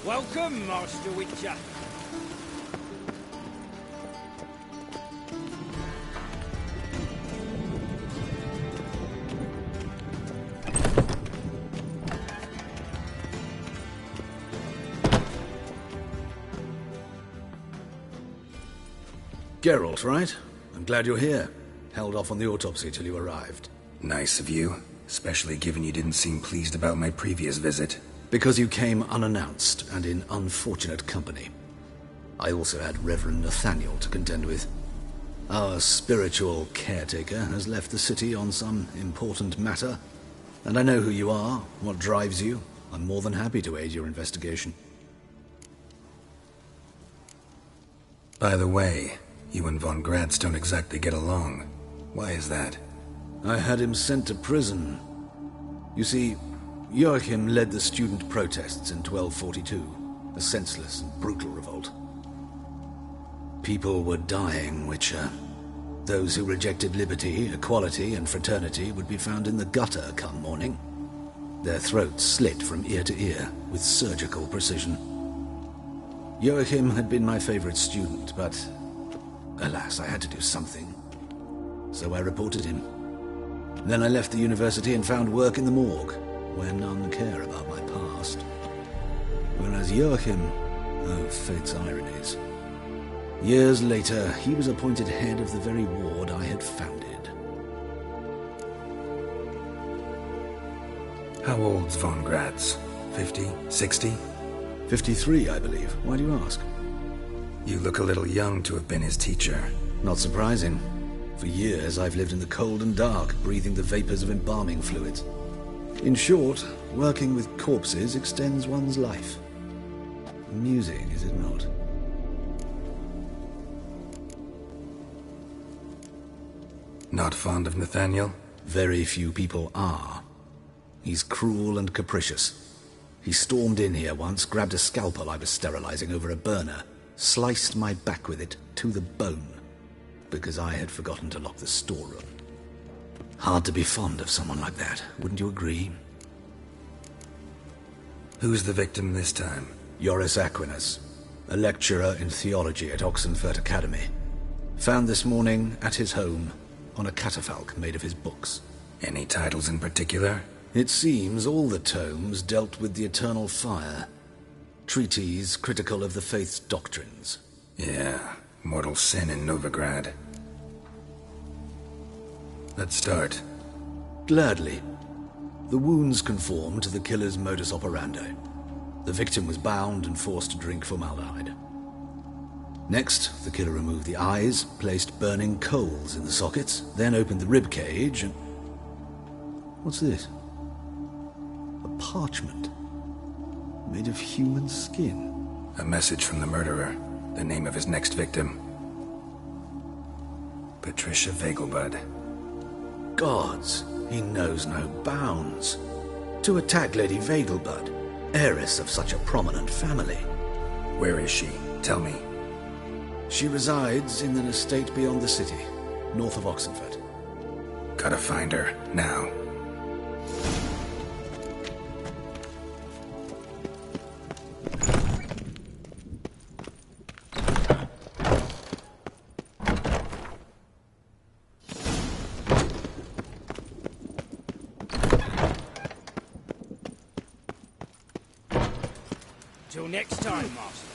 Welcome, Master Witcher. Geralt, right? I'm glad you're here. Held off on the autopsy till you arrived. Nice of you, especially given you didn't seem pleased about my previous visit. Because you came unannounced and in unfortunate company. I also had Reverend Nathaniel to contend with. Our spiritual caretaker has left the city on some important matter, and I know who you are, what drives you. I'm more than happy to aid your investigation. By the way, you and Von Gratz don't exactly get along. Why is that? I had him sent to prison. You see, Joachim led the student protests in 1242, a senseless and brutal revolt. People were dying, Witcher. Those who rejected liberty, equality, and fraternity would be found in the gutter come morning. Their throats slit from ear to ear with surgical precision. Joachim had been my favorite student, but alas, I had to do something. So I reported him. Then I left the university and found work in the morgue, where none care about my past. Whereas Joachim, oh, fate's ironies. Years later, he was appointed head of the very ward I had founded. How old's Von Gratz? 50? 60? 53, I believe. Why do you ask? You look a little young to have been his teacher. Not surprising. For years, I've lived in the cold and dark, breathing the vapors of embalming fluids. In short, working with corpses extends one's life. Amusing, is it not? Not fond of Nathaniel? Very few people are. He's cruel and capricious. He stormed in here once, grabbed a scalpel I was sterilizing over a burner, sliced my back with it to the bone, because I had forgotten to lock the storeroom. Hard to be fond of someone like that, wouldn't you agree? Who's the victim this time? Joris Aquinas, a lecturer in theology at Oxenfurt Academy. Found this morning at his home on a catafalque made of his books. Any titles in particular? It seems all the tomes dealt with the eternal fire. Treatises critical of the faith's doctrines. Yeah, mortal sin in Novigrad. Let's start. Gladly. The wounds conform to the killer's modus operandi. The victim was bound and forced to drink formaldehyde. Next, the killer removed the eyes, placed burning coals in the sockets, then opened the rib cage and... What's this? A parchment. Made of human skin. A message from the murderer. The name of his next victim. Patricia Vegelbud. Gods, he knows no bounds. To attack Lady Vegelbud, heiress of such a prominent family. Where is she? Tell me. She resides in an estate beyond the city, north of Oxenfurt. Gotta find her, now. Till next time, Master.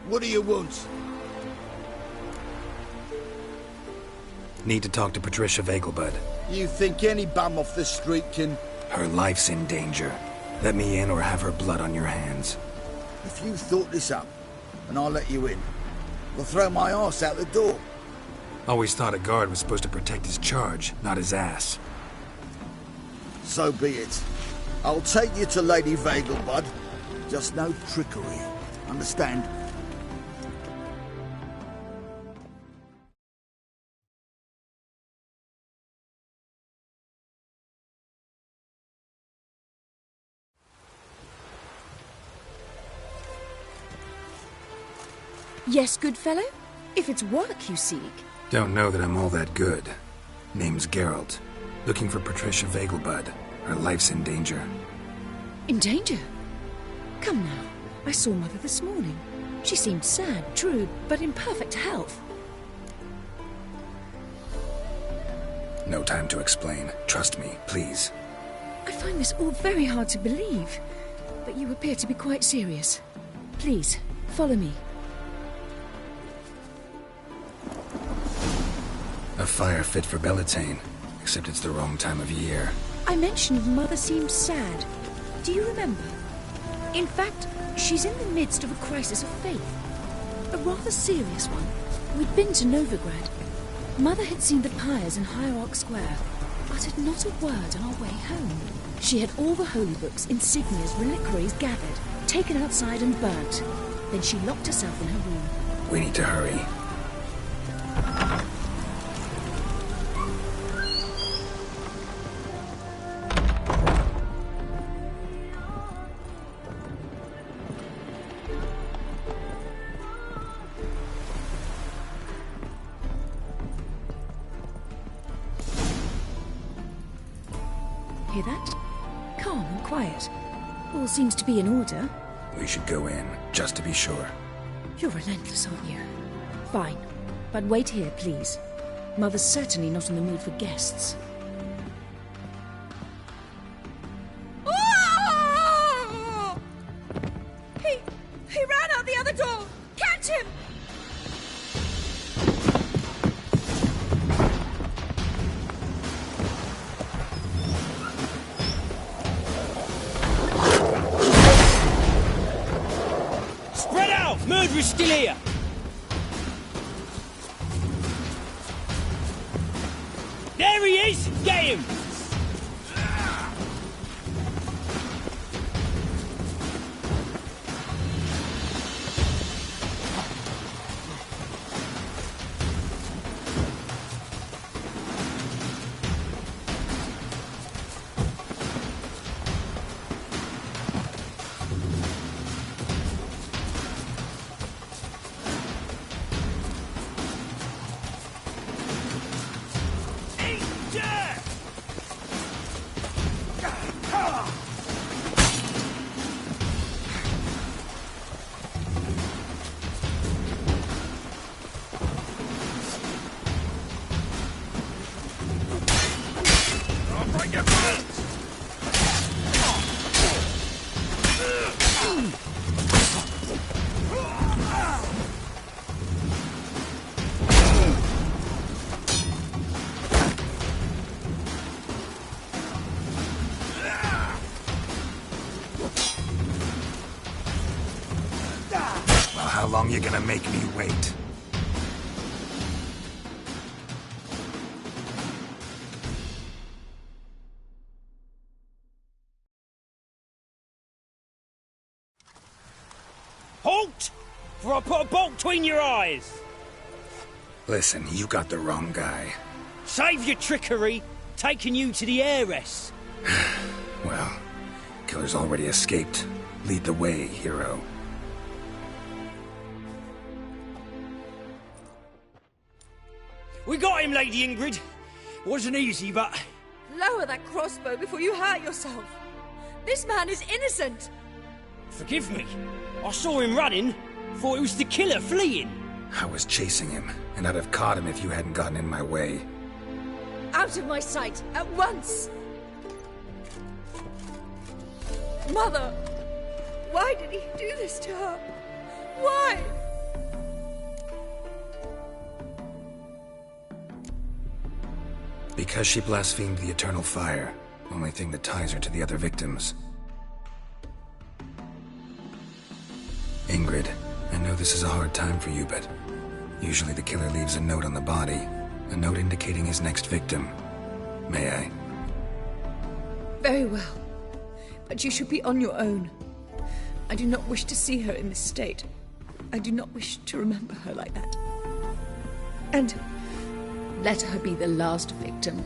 What do you want? Need to talk to Patricia Vegelbud. You think any bum off the street can... Her life's in danger. Let me in or have her blood on your hands. If you thought this up, and I'll let you in, I'll throw my arse out the door. Always thought a guard was supposed to protect his charge, not his ass. So be it. I'll take you to Lady Vegelbud. Just no trickery. Understand? Yes, good fellow? If it's work you seek. Don't know that I'm all that good. Name's Geralt. Looking for Patricia Vegelbud. Her life's in danger. In danger? Come now. I saw Mother this morning. She seemed sad, true, but in perfect health. No time to explain. Trust me, please. I find this all very hard to believe, but you appear to be quite serious. Please, follow me. A fire fit for Bellatane, except it's the wrong time of year. I mentioned Mother seemed sad. Do you remember? In fact, she's in the midst of a crisis of faith. A rather serious one. We'd been to Novigrad. Mother had seen the pyres in Hierarch Square, uttered not a word on our way home. She had all the holy books, insignias, reliquaries gathered, taken outside and burnt. Then she locked herself in her room. We need to hurry. Hear that? Calm and quiet. All seems to be in order. We should go in, just to be sure. You're relentless, aren't you? Fine. But wait here, please. Mother's certainly not in the mood for guests. Oh! He ran out the other door! Catch him! Spread out! Murderer's still here! There he is! Get him! How long you gonna make me wait? Halt! For I put a bolt between your eyes! Listen, you got the wrong guy. Save your trickery, taking you to the heiress. Well, killer's already escaped. Lead the way, hero. We got him, Lady Ingrid. Wasn't easy, but... Lower that crossbow before you hurt yourself. This man is innocent. Forgive me. I saw him running. Thought it was the killer fleeing. I was chasing him, and I'd have caught him if you hadn't gotten in my way. Out of my sight, at once! Mother! Why did he do this to her? Why? Because she blasphemed the eternal fire. Only thing that ties her to the other victims. Ingrid, I know this is a hard time for you, but usually the killer leaves a note on the body. A note indicating his next victim. May I? Very well. But you should be on your own. I do not wish to see her in this state. I do not wish to remember her like that. And let her be the last victim.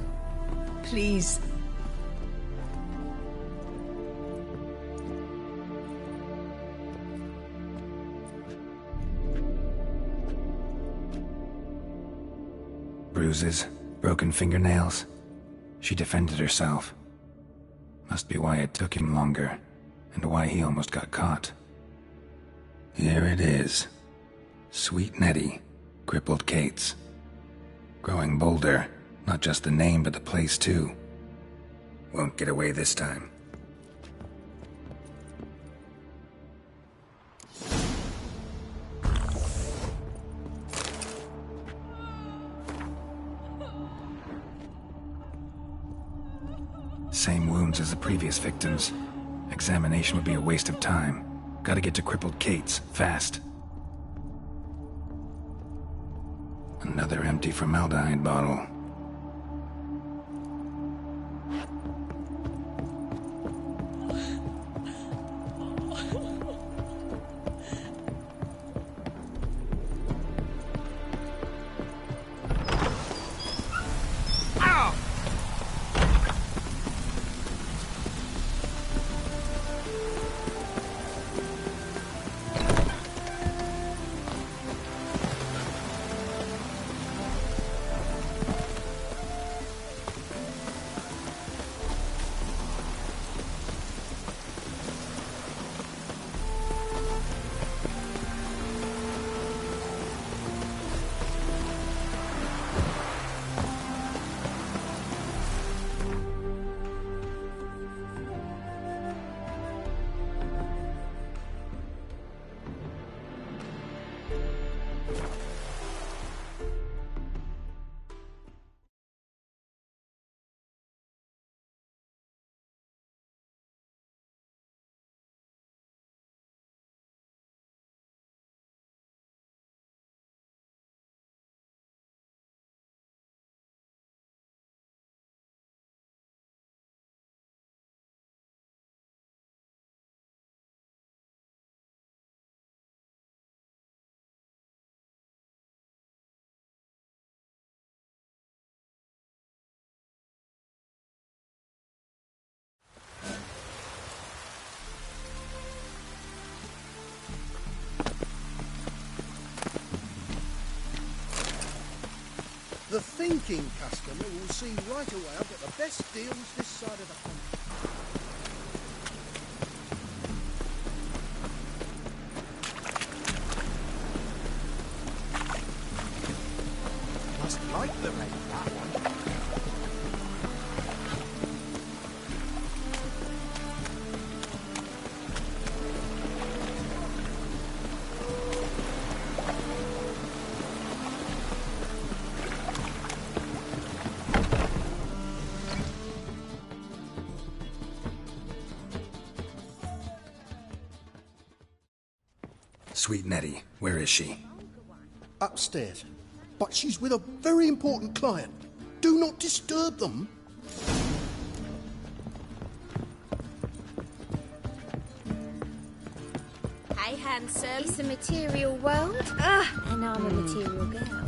Please. Bruises, broken fingernails. She defended herself. Must be why it took him longer, and why he almost got caught. Here it is. Sweet Nettie, crippled Kate's. Growing bolder, not just the name but the place too. Won't get away this time. wounds as the previous victims. Examination would be a waste of time. Gotta get to crippled Kate's, fast. Another empty formaldehyde bottle. The thinking customer will see right away I've got the best deals this side of the country. Must like the red, that one. Sweet Nettie, where is she? Upstairs. But she's with a very important client. Do not disturb them. Hey, handsome. It's a material world. And I'm a material girl.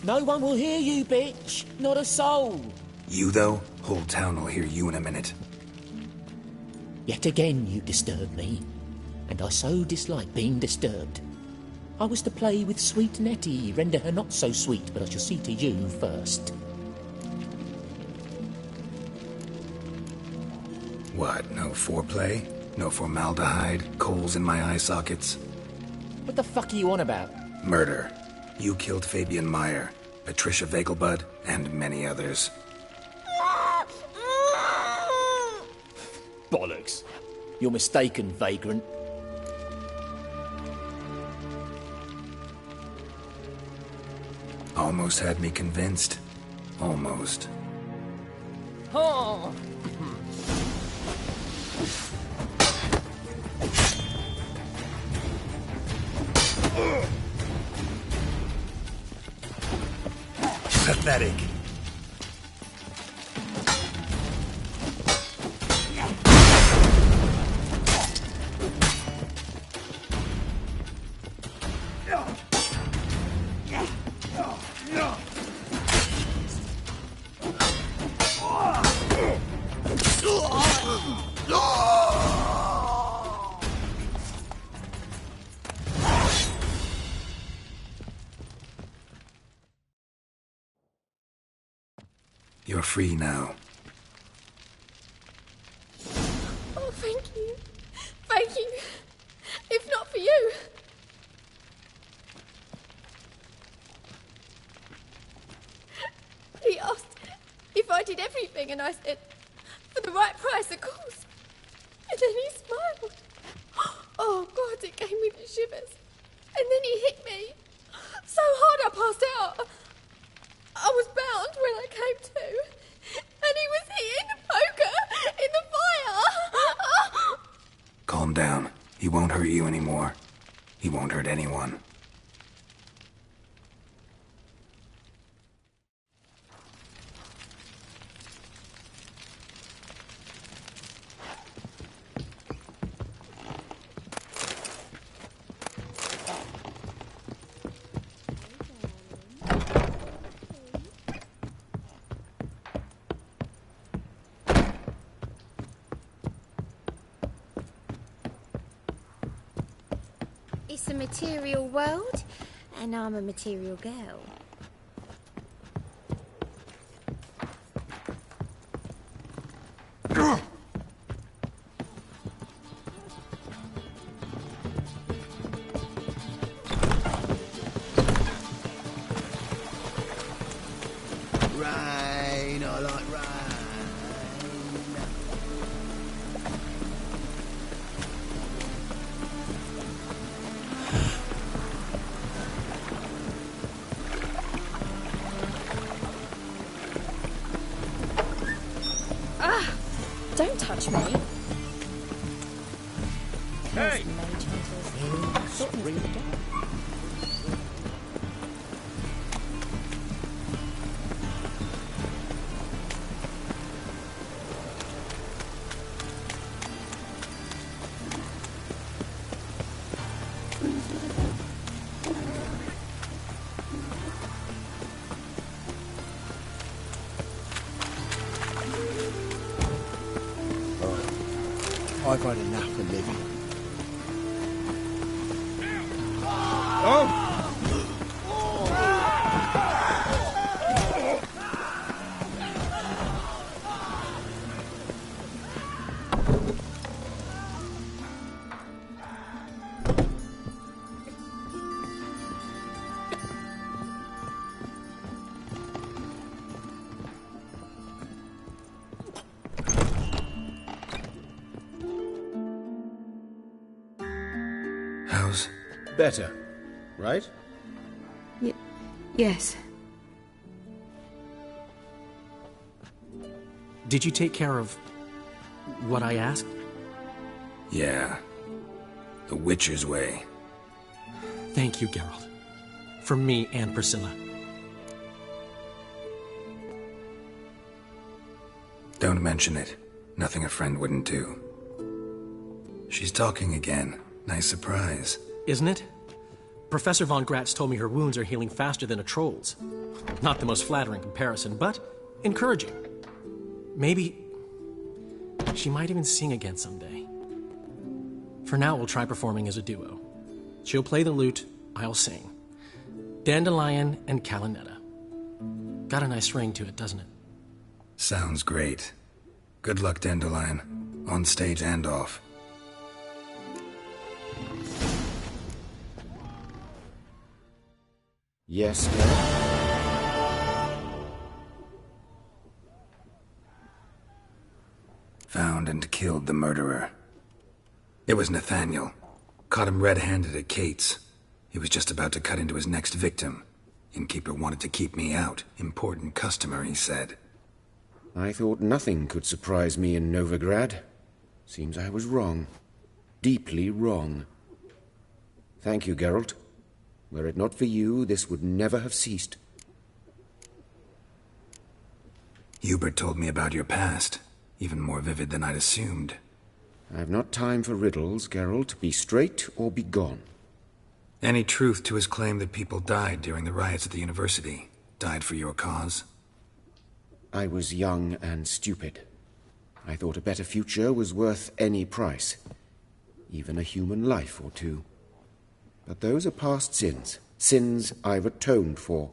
No one will hear you, bitch. Not a soul. You, though? Whole town will hear you in a minute. Yet again you disturb me, and I so dislike being disturbed. I was to play with sweet Nettie, render her not so sweet, but I shall see to you first. What, no foreplay? No formaldehyde? Coals in my eye sockets? What the fuck are you on about? Murder. You killed Fabian Meyer, Patricia Vegelbud, and many others. Bollocks. You're mistaken, vagrant. Almost had me convinced. Almost. Oh. Pathetic. You're free now. Oh, thank you. Thank you. If not for you. He asked if I did everything, and I said, for the right price, of course. And then he smiled. Oh, God, it gave me the shivers. And then he hit me. So hard I passed out. I was bound when I came to. And he was hitting the poker in the fire. Calm down. He won't hurt you anymore. He won't hurt anyone. It's a material world, and I'm a material girl. Rain, I like rain. Don't touch me. Hey! I've had enough of living. Oh! How's... Better, right? Yes. Did you take care of what I asked? Yeah. The Witcher's way. Thank you, Geralt. For me and Priscilla. Don't mention it. Nothing a friend wouldn't do. She's talking again. Nice surprise. Isn't it? Professor von Gratz told me her wounds are healing faster than a troll's. Not the most flattering comparison, but encouraging. Maybe she might even sing again someday. For now, we'll try performing as a duo. She'll play the lute, I'll sing. Dandelion and Calinetta. Got a nice ring to it, doesn't it? Sounds great. Good luck, Dandelion. On stage and off. Yes, Geralt? Found and killed the murderer. It was Nathaniel. Caught him red-handed at Kate's. He was just about to cut into his next victim. Innkeeper wanted to keep me out. Important customer, he said. I thought nothing could surprise me in Novigrad. Seems I was wrong. Deeply wrong. Thank you, Geralt. Were it not for you, this would never have ceased. Hubert told me about your past. Even more vivid than I'd assumed. I've not time for riddles, Geralt. Be straight or be gone. Any truth to his claim that people died during the riots at the university? Died for your cause? I was young and stupid. I thought a better future was worth any price. Even a human life or two. But those are past sins. Sins I've atoned for.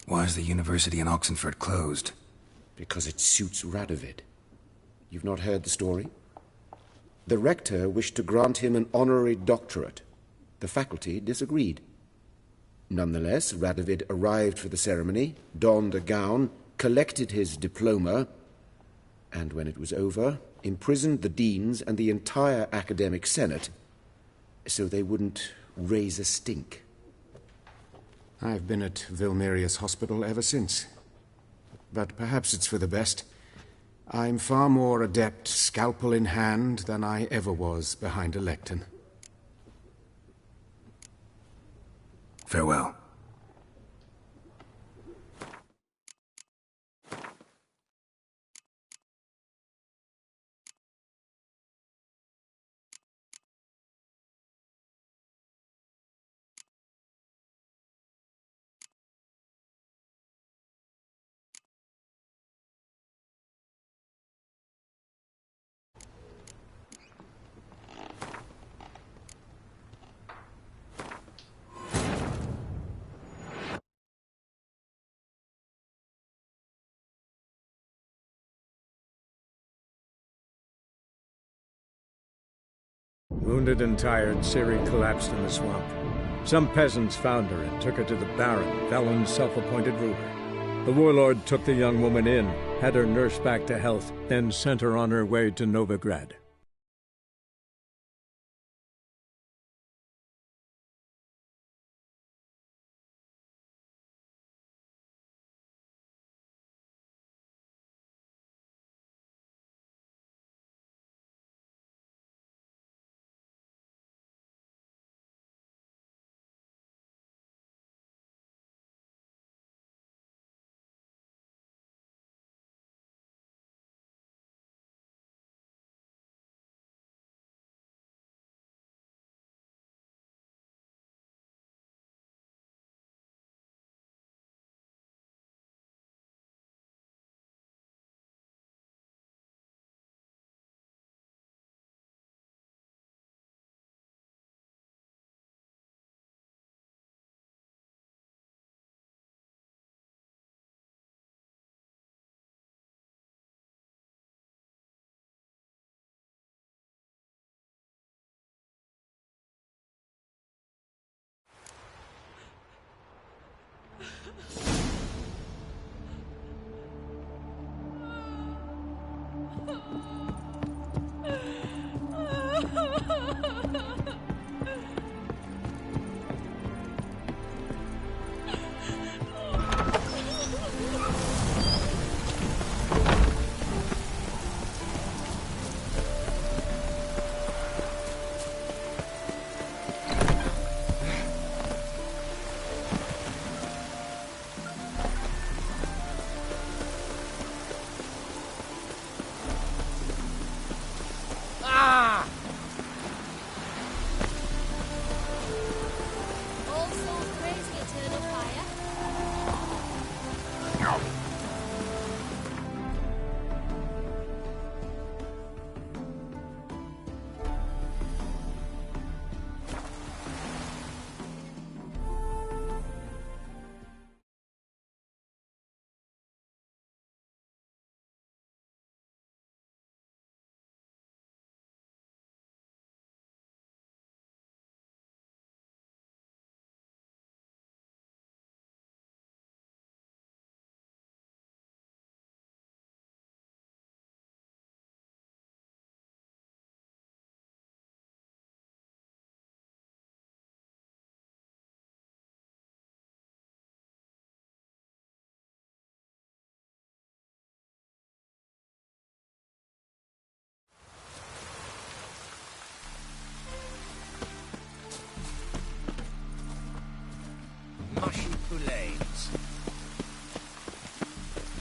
Why is the university in Oxenford closed? Because it suits Radovid. You've not heard the story? The rector wished to grant him an honorary doctorate. The faculty disagreed. Nonetheless, Radovid arrived for the ceremony, donned a gown, collected his diploma, and when it was over, imprisoned the deans and the entire academic senate so they wouldn't raise a stink. I've been at Vilmerius Hospital ever since. But perhaps it's for the best. I'm far more adept, scalpel in hand, than I ever was behind a lectern. Farewell. Wounded and tired, Ciri collapsed in the swamp. Some peasants found her and took her to the Baron, Valen's self-appointed ruler. The warlord took the young woman in, had her nursed back to health, then sent her on her way to Novigrad.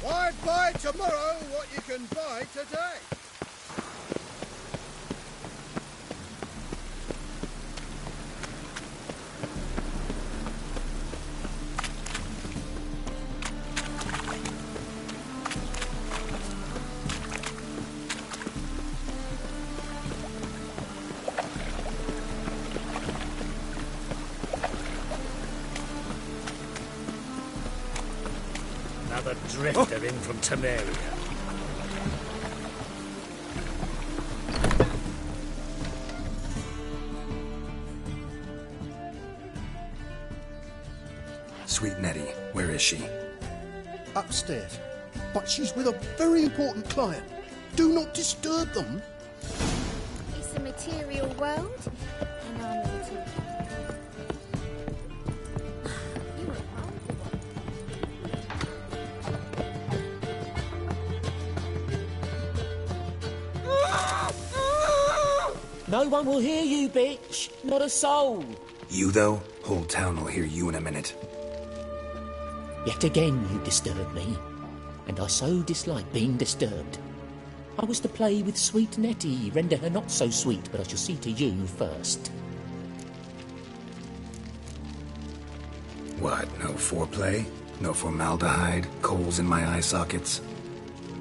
Why buy tomorrow what you can buy today? Another drifter in from Temeria. Sweet Nettie, where is she? Upstairs. But she's with a very important client. Do not disturb them. It's a material world, and I'm a material. No one will hear you, bitch. Not a soul. You, though? Whole town will hear you in a minute. Yet again you disturb me, and I so dislike being disturbed. I was to play with sweet Nettie, render her not so sweet, but I shall see to you first. What, no foreplay? No formaldehyde? Coals in my eye sockets?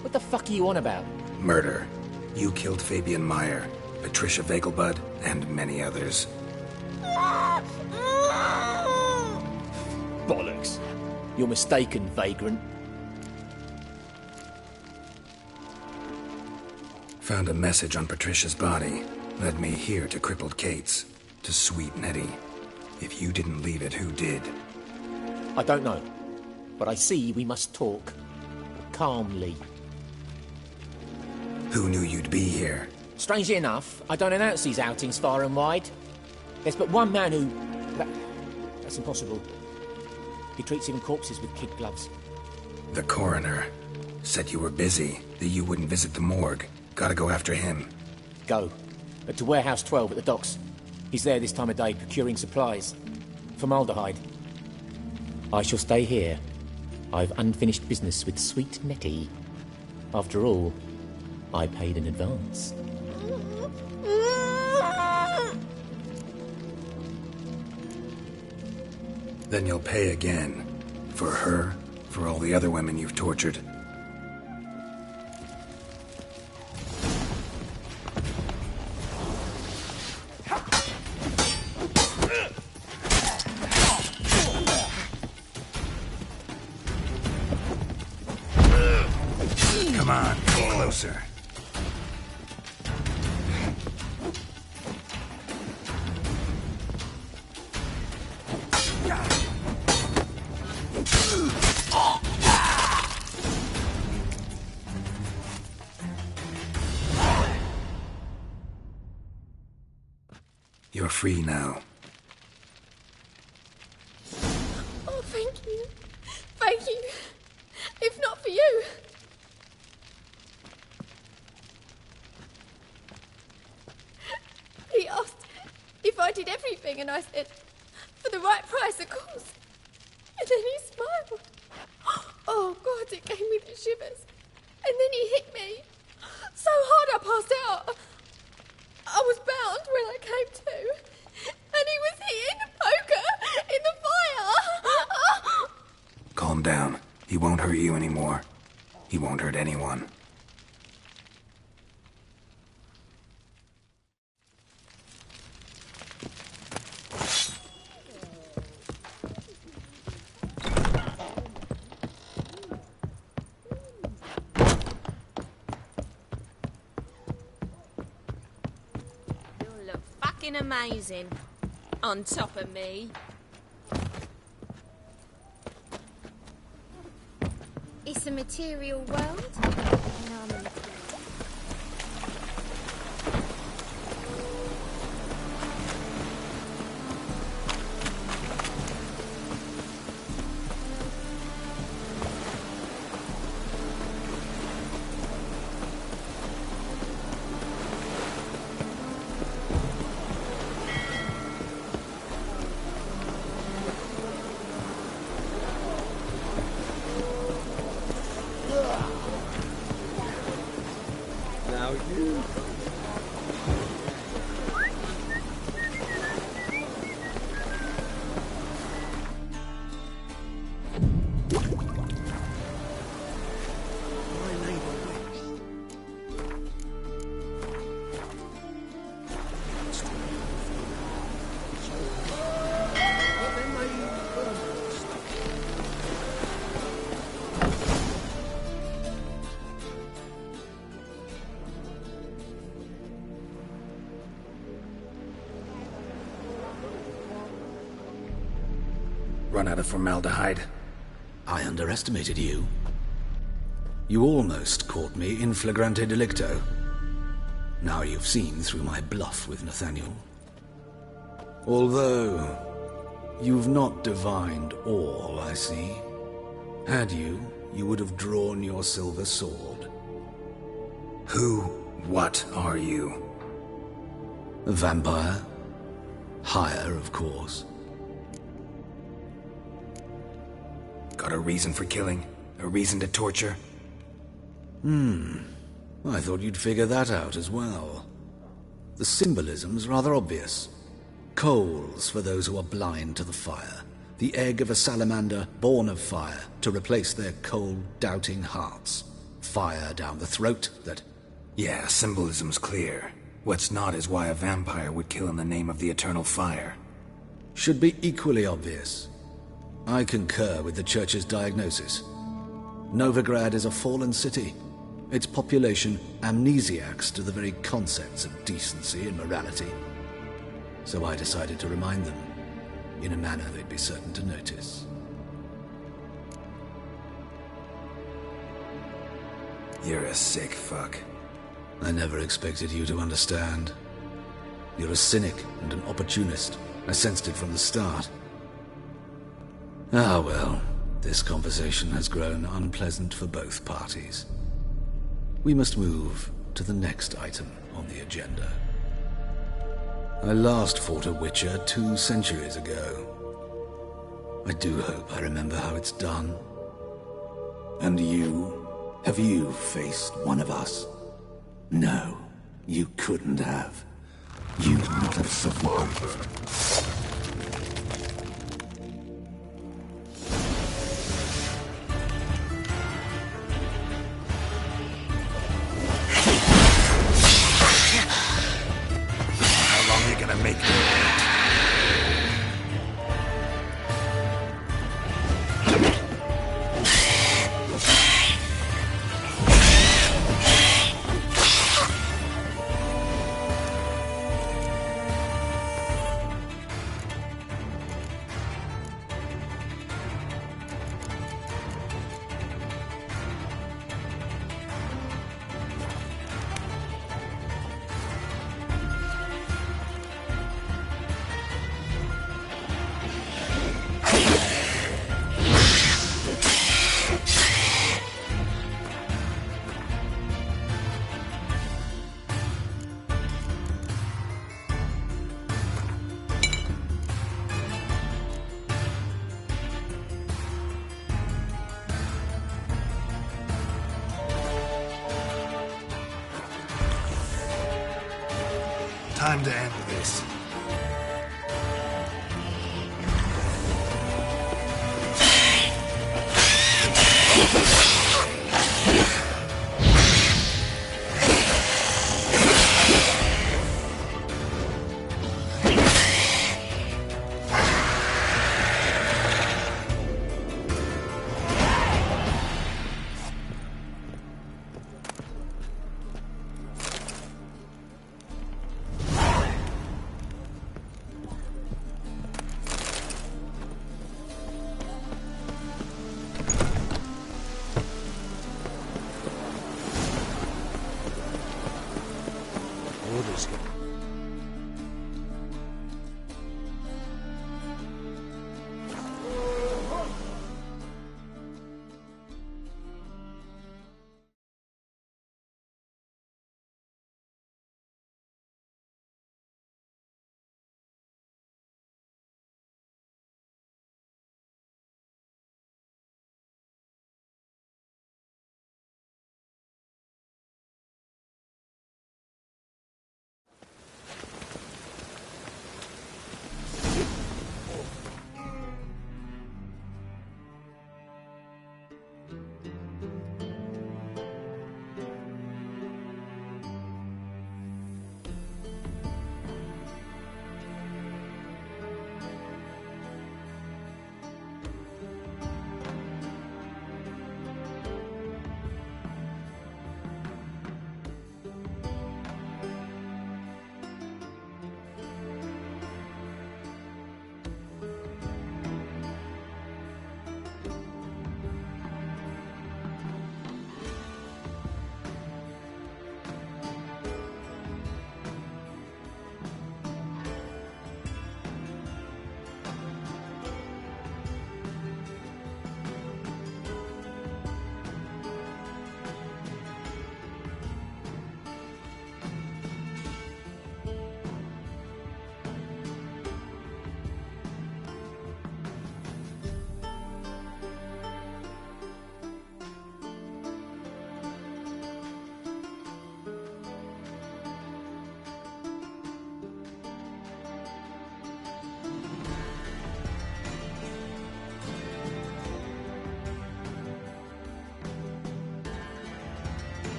What the fuck are you on about? Murder. You killed Fabian Meyer, Patricia Vegelbud, and many others. Bollocks. You're mistaken, vagrant. Found a message on Patricia's body. Led me here to crippled Kate's. To sweet Nettie. If you didn't leave it, who did? I don't know. But I see we must talk. Calmly. Who knew you'd be here? Strangely enough, I don't announce these outings far and wide. There's but one man who... That's impossible. He treats even corpses with kid gloves. The coroner. Said you were busy, that you wouldn't visit the morgue. Gotta go after him. Go. To Warehouse 12 at the docks. He's there this time of day, procuring supplies. Formaldehyde. I shall stay here. I've unfinished business with sweet Nettie. After all, I paid in advance. Then you'll pay again. For her, for all the other women you've tortured. Come on, get closer. You're free now. Oh, thank you. Thank you. If not for you. He asked if I did everything, and I said, for the right price, of course. And then he smiled. Oh, God, it gave me the shivers. And then he hit me so hard I passed out. I was bound when I came to, and he was hitting the poker in the fire. Calm down. He won't hurt you anymore. He won't hurt anyone. Amazing. On top of me. It's a material world, and I'm a material. Run out of formaldehyde. I underestimated you. You almost caught me in flagrante delicto. Now you've seen through my bluff with Nathaniel. Although, you've not divined all, I see. Had you, you would have drawn your silver sword. What are you? A vampire. Higher, of course. Got a reason for killing? A reason to torture? I thought you'd figure that out as well. The symbolism's rather obvious. Coals for those who are blind to the fire. The egg of a salamander born of fire to replace their cold, doubting hearts. Fire down the throat that... Yeah, symbolism's clear. What's not is why a vampire would kill in the name of the eternal fire. Should be equally obvious. I concur with the Church's diagnosis. Novigrad is a fallen city. Its population amnesiacs to the very concepts of decency and morality. So I decided to remind them, in a manner they'd be certain to notice. You're a sick fuck. I never expected you to understand. You're a cynic and an opportunist. I sensed it from the start. Ah well, this conversation has grown unpleasant for both parties. We must move to the next item on the agenda. I last fought a Witcher 2 centuries ago. I do hope I remember how it's done. And you? Have you faced one of us? No, you couldn't have. You'd not have survived. Make me wait. Time to end this.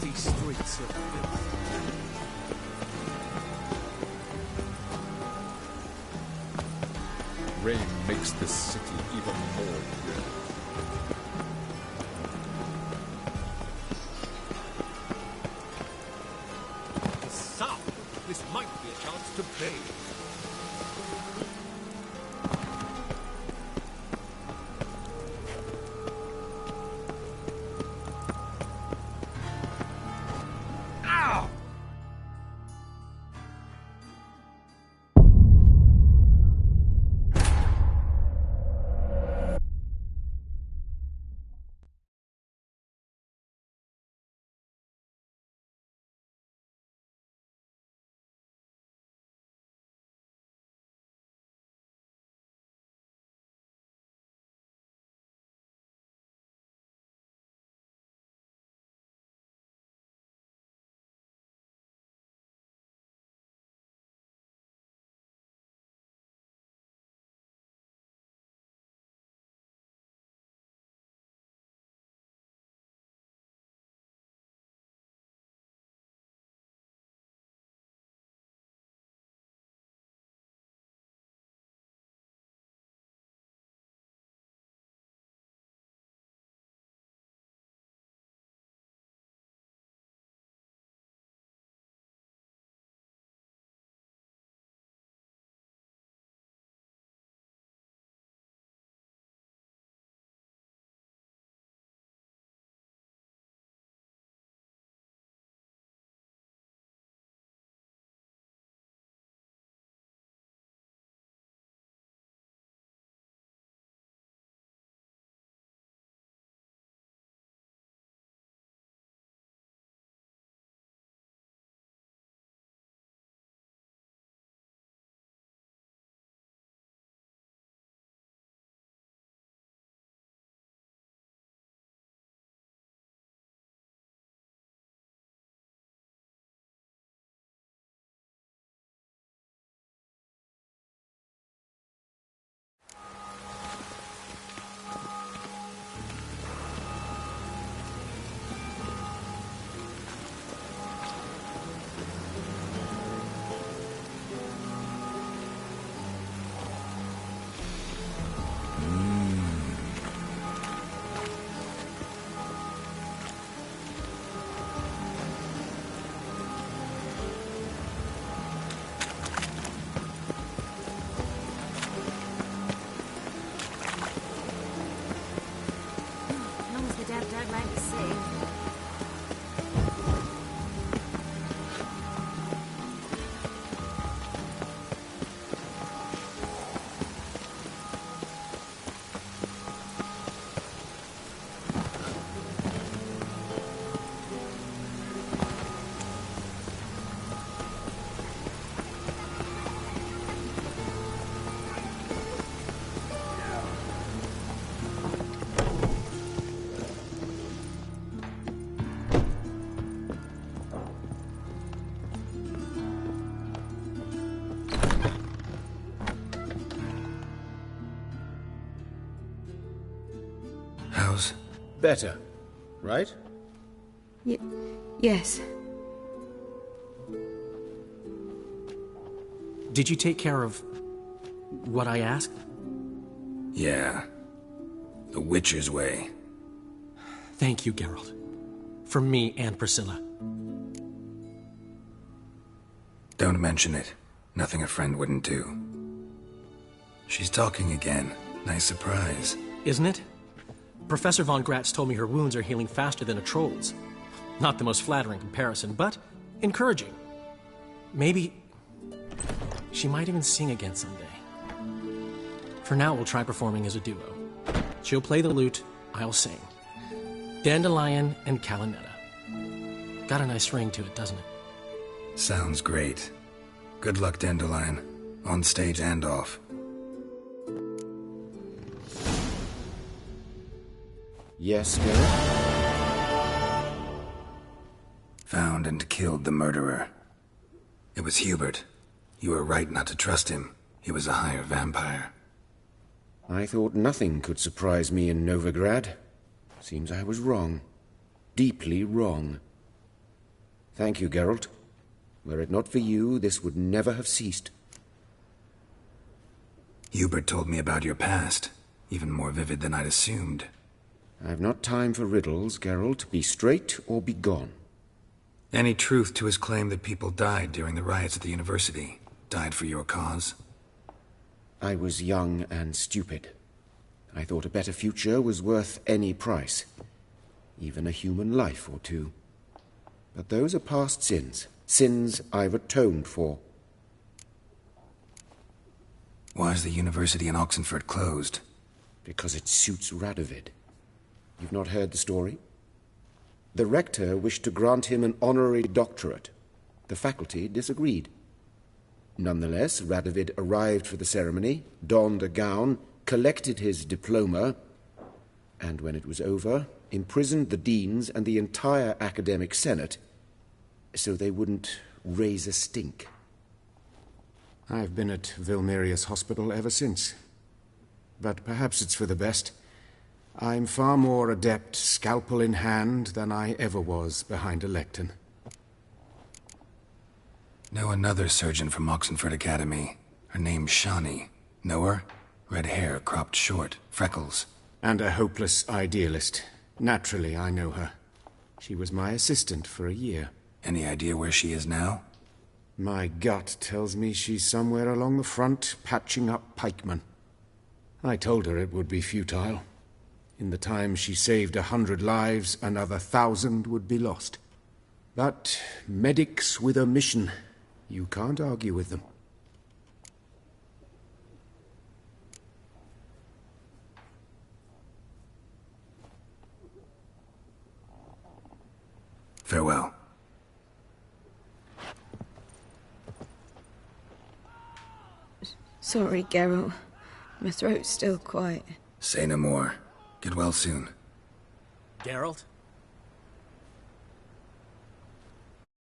Dirty streets of filth. Rain makes the city even more grim. The South! This might be a chance to bathe. How's... Better, right? Yes. Did you take care of what I asked? Yeah. The Witcher's way. Thank you, Geralt. From me and Priscilla. Don't mention it. Nothing a friend wouldn't do. She's talking again. Nice surprise. Isn't it? Professor von Gratz told me her wounds are healing faster than a troll's. Not the most flattering comparison, but encouraging. Maybe she might even sing again someday. For now, we'll try performing as a duo. She'll play the lute, I'll sing. Dandelion and Calinetta. Got a nice ring to it, doesn't it? Sounds great. Good luck, Dandelion. On stage and off. Yes, Geralt? Found and killed the murderer. It was Hubert. You were right not to trust him. He was a higher vampire. I thought nothing could surprise me in Novigrad. Seems I was wrong. Deeply wrong. Thank you, Geralt. Were it not for you, this would never have ceased. Hubert told me about your past, even more vivid than I'd assumed. I've not time for riddles, Geralt. Be straight or be gone. Any truth to his claim that people died during the riots at the university? Died for your cause? I was young and stupid. I thought a better future was worth any price. Even a human life or two. But those are past sins. Sins I've atoned for. Why is the university in Oxenford closed? Because it suits Radovid. You've not heard the story? The rector wished to grant him an honorary doctorate. The faculty disagreed. Nonetheless, Radovid arrived for the ceremony, donned a gown, collected his diploma, and when it was over, imprisoned the deans and the entire academic senate so they wouldn't raise a stink. I've been at Vilmerius Hospital ever since. But perhaps it's for the best. I'm far more adept, scalpel in hand, than I ever was behind a lectern. Know another surgeon from Oxenford Academy. Her name's Shani. Know her? Red hair, cropped short, freckles. And a hopeless idealist. Naturally, I know her. She was my assistant for a year. Any idea where she is now? My gut tells me she's somewhere along the front, patching up pikemen. I told her it would be futile. In the time she saved 100 lives, another 1,000 would be lost. But medics with a mission, you can't argue with them. Farewell. Sorry, Geralt. My throat's still quite... Say no more. Get well soon. Geralt?